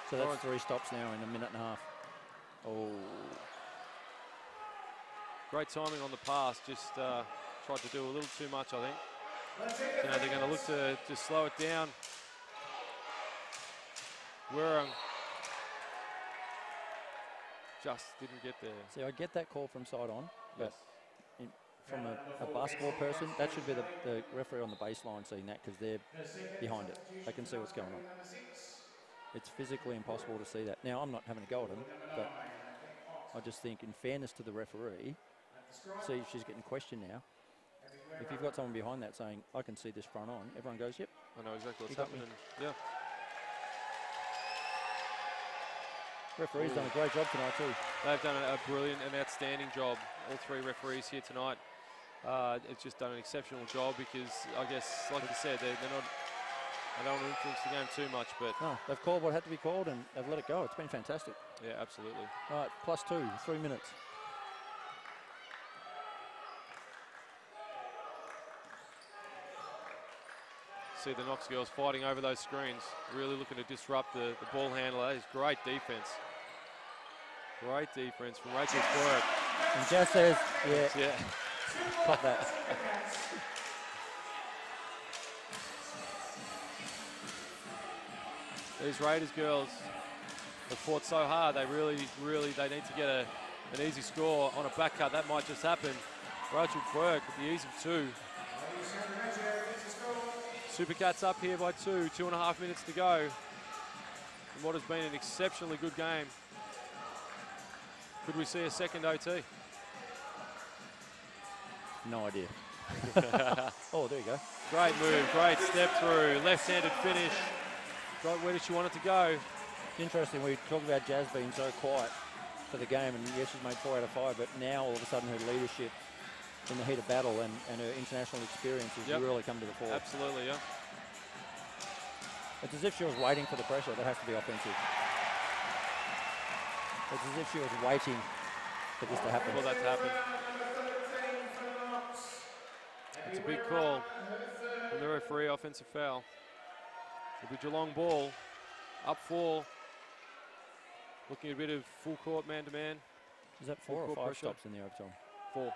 So that's 3 stops now in a minute and a half. Oh. Great timing on the pass. Just tried to do a little too much, I think. You know, they're going to look to slow it down. Wirrang just didn't get there. See, I get that call from side on. Yes. From a basketball person, that should be the referee on the baseline seeing that, because they're behind it. They can see what's going on. It's physically impossible to see that. Now, I'm not having a go at him, but I just think in fairness to the referee, see if she's getting questioned now. If you've got someone behind that saying, I can see this front on, everyone goes, yep. I know exactly what's happening. Yeah. Referee's done a great job tonight too. They've done a brilliant and outstanding job. All 3 referees here tonight. It's just done an exceptional job because, I guess, like you said, they're not. I don't want to influence the game too much, but no, they've called what had to be called and they've let it go. It's been fantastic. Yeah, absolutely. All right, +2, 3 minutes. See the Knox girls fighting over those screens, really looking to disrupt the ball handler. That is great defense. Great defense from Rachel Quirk. And Jazz says, Yeah. Cop that. These Raiders girls have fought so hard. They really they need to get an easy score on a back cut. That might just happen. Rachel Quirk with the ease of 2. Supercats up here by 2, 2.5 minutes to go. In what has been an exceptionally good game. Could we see a second OT? No idea. Oh, there you go. Great move, great step through, left-handed finish. Right, where did she want it to go? It's interesting, we talk about Jazz being so quiet for the game, and yes, she's made 4 out of 5, but now all of a sudden her leadership in the heat of battle and her international experience has really come to the fore. Absolutely, yeah. It's as if she was waiting for the pressure. That has to be offensive. It's as if she was waiting for this to happen. For that to happen. It's a big call from the referee, offensive foul. It'll be Geelong ball, up 4. Looking at a bit of full court man-to-man. Is that 4 or 5 stops in the overtime? 4.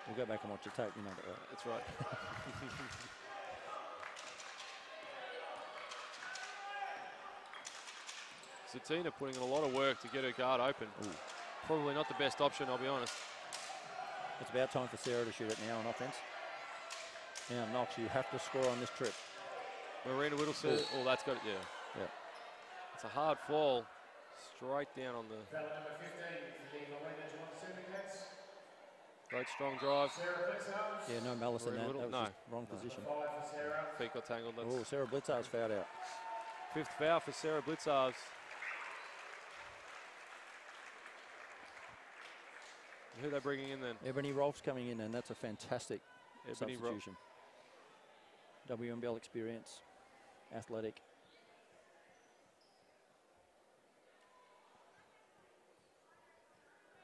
We'll go back and watch the tape, you know that, right? That's right. Satina putting in a lot of work to get her guard open. Ooh. Probably not the best option, I'll be honest. It's about time for Sarah to shoot it now on offense. Now, Knox, you have to score on this trip. Marina Whittle says, oh, that's got it, yeah. Yeah. It's a hard fall, straight down on the... Great strong drive. Yeah, no malice in that. Little, That was no. just wrong position. Feet got tangled. Oh, Sarah Blitzar's fouled out. 5th foul for Sarah Blitzarves. Who are they bringing in then? Ebony Rolf's coming in, and that's a fantastic Ebony substitution. WNBL experience, athletic.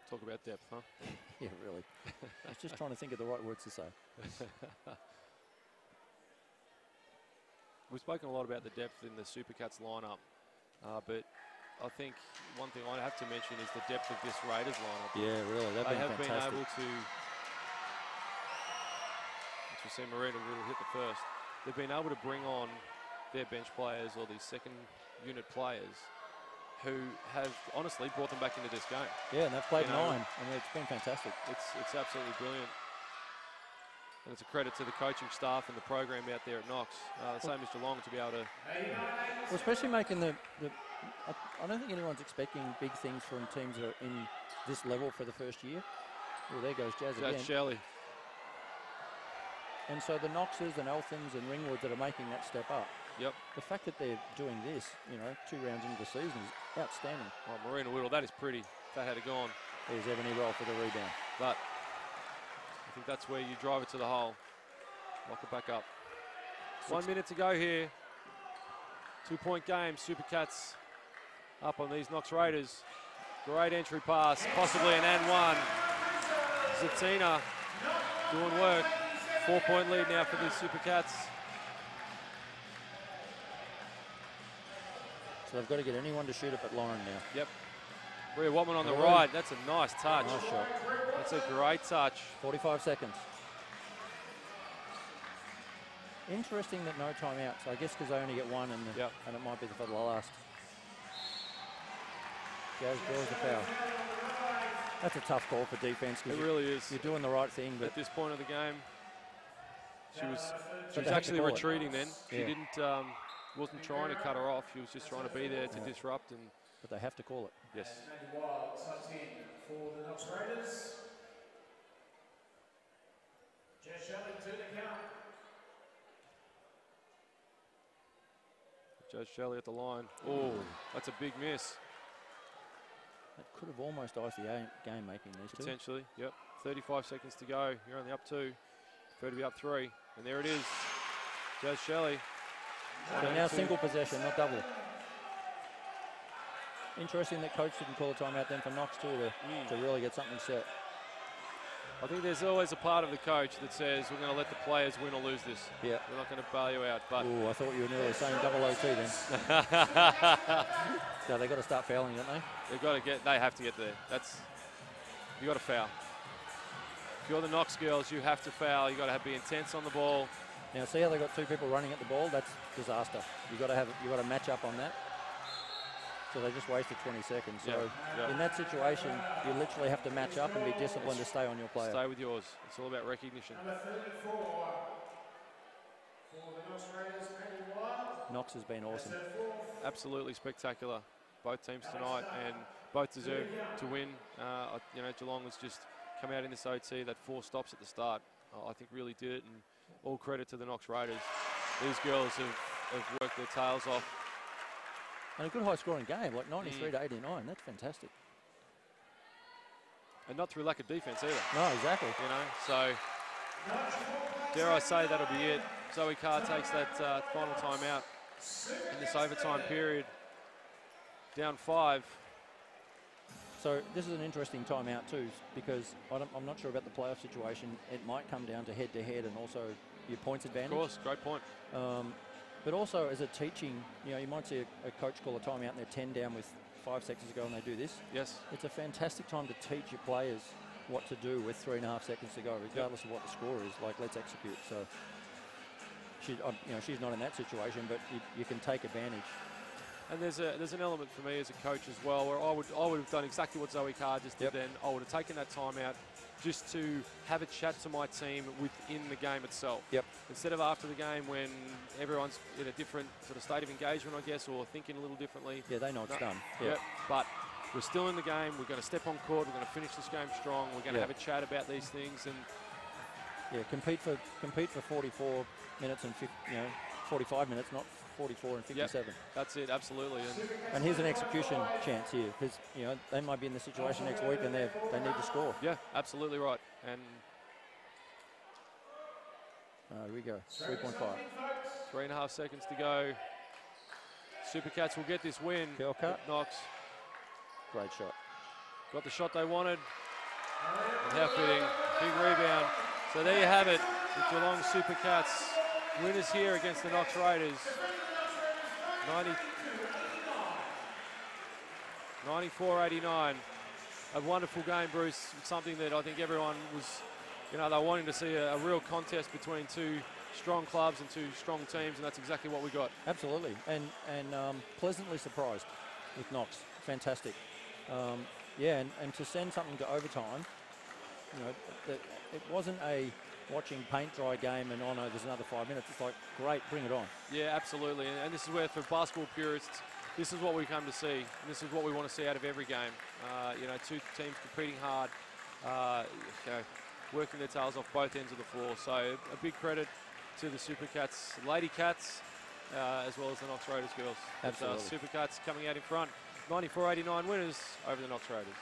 Talk about depth, huh? Yeah, really. I was just trying to think of the right words to say. We've spoken a lot about the depth in the Supercats lineup, but I think one thing I have to mention is the depth of this Raiders lineup. Yeah, really. They have fantastic. been able to, as we see Marina Whittle hit the first, they've been able to bring on their bench players or these second unit players who have honestly brought them back into this game. Yeah, and they've played You know, 9. I mean, it's been fantastic. It's absolutely brilliant. And it's a credit to the coaching staff and the program out there at Knox. Same as Geelong to be able to... Well, especially making I don't think anyone's expecting big things from teams that are in this level for the first year. Well, there goes Jazz again. Shelley. And so the Knoxes and Elthams and Ringwoods that are making that step up. Yep. The fact that they're doing this, 2 rounds into the season is outstanding. Oh, Marina Whittle, that is pretty. If that had it gone. There's Ebony Roll for the rebound. But I think that's where you drive it to the hole. Lock it back up. 1 minute to go here. 2-point game. Supercats up on these Knox Raiders. Great entry pass, possibly an and one. Zatina doing work. 4-point lead now for the Supercats. So they've got to get anyone to shoot up at Lauren now. Yep. Rhea Watman on the right. That's a nice touch. Nice shot. That's a great touch. 45 seconds. Interesting that no timeouts. I guess because they only get one and, and it might be for the last. Jazz draws the foul. That's a tough call for defense. It really is. You're doing the right thing. But at this point of the game, she was actually retreating then. She wasn't trying to cut her off. She was just trying to be there to disrupt. But they have to call it. Yes. For the Knox Raiders. Jess Shelley to the count. Jazz Shelley at the line. Oh, that's a big miss. That could have almost iced the game making these two. Potentially, yep. 35 seconds to go. You're only up 2. Prefer to be up 3. And there it is. Jazz Shelley. So now single possession, not double. Interesting that coach didn't call a timeout then for Knox too to really get something set. I think there's always a part of the coach that says we're going to let the players win or lose this. Yeah. We're not going to bail you out. But I thought you were nearly saying double OT then. So they got to start fouling, don't they? They have to get there. You got to foul. If you're the Knox girls, you have to foul. You got to be intense on the ball. Now see how they got 2 people running at the ball? That's disaster. You got to match up on that. So they just wasted 20 seconds. So in that situation, you literally have to match up and be disciplined to stay on your player. Stay with yours. It's all about recognition. Number 34 for the Knox Raiders, Maddie Wild. Knox has been awesome. Absolutely spectacular. Both teams tonight, and both deserve to win. Geelong was just come out in this OT. That 4 stops at the start. I think really did it, and all credit to the Knox Raiders. These girls have worked their tails off. And a good high-scoring game, like 93 to 89. That's fantastic. And not through lack of defence either. No, exactly. So dare I say that'll be it. Zoe Carr takes that final timeout in this overtime period. Down 5. So this is an interesting timeout too, because I'm not sure about the playoff situation. It might come down to head-to-head and also your points advantage. Of course, great point. But also as a teaching, you might see a coach call a timeout and they're 10 down with 5 seconds to go and they do this. Yes. It's a fantastic time to teach your players what to do with 3.5 seconds to go, regardless of what the score is. Like, let's execute. So, she's not in that situation, but you can take advantage. And there's an element for me as a coach as well, where I would have done exactly what Zoe Carr just did then. I would have taken that timeout just to have a chat to my team within the game itself. Yep. Instead of after the game when everyone's in a different sort of state of engagement, I guess, or thinking a little differently. Yeah, they know it's done. Yep. But we're still in the game. We're going to step on court. We're going to finish this game strong. We're going to have a chat about these things and compete for 44 minutes and 45 minutes, not 44 and 57. Yep, that's it, absolutely. And here's an execution chance here, because they might be in the situation next week and they need to score. Yeah, absolutely right. And here we go, 3.5. 3.5 seconds to go. Supercats will get this win. Curl cut. Knox Great shot. got the shot they wanted. And how fitting, big rebound. So there you have it, the Geelong Supercats winners here against the Knox Raiders. 94-89. A wonderful game, Bruce. Something that I think everyone was, they were wanting to see a real contest between two strong clubs and two strong teams, and that's exactly what we got. Absolutely, and pleasantly surprised with Knox. Fantastic. And to send something to overtime, it wasn't a watching paint dry game and, oh no, there's another 5 minutes. It's like, great, bring it on. Yeah, absolutely. And this is where, for basketball purists, this is what we come to see. And this is what we want to see out of every game. Two teams competing hard, working their tails off both ends of the floor. So a big credit to the Supercats Lady Cats, as well as the Knox Raiders girls. Absolutely. Supercats coming out in front. 94-89 winners over the Knox Raiders.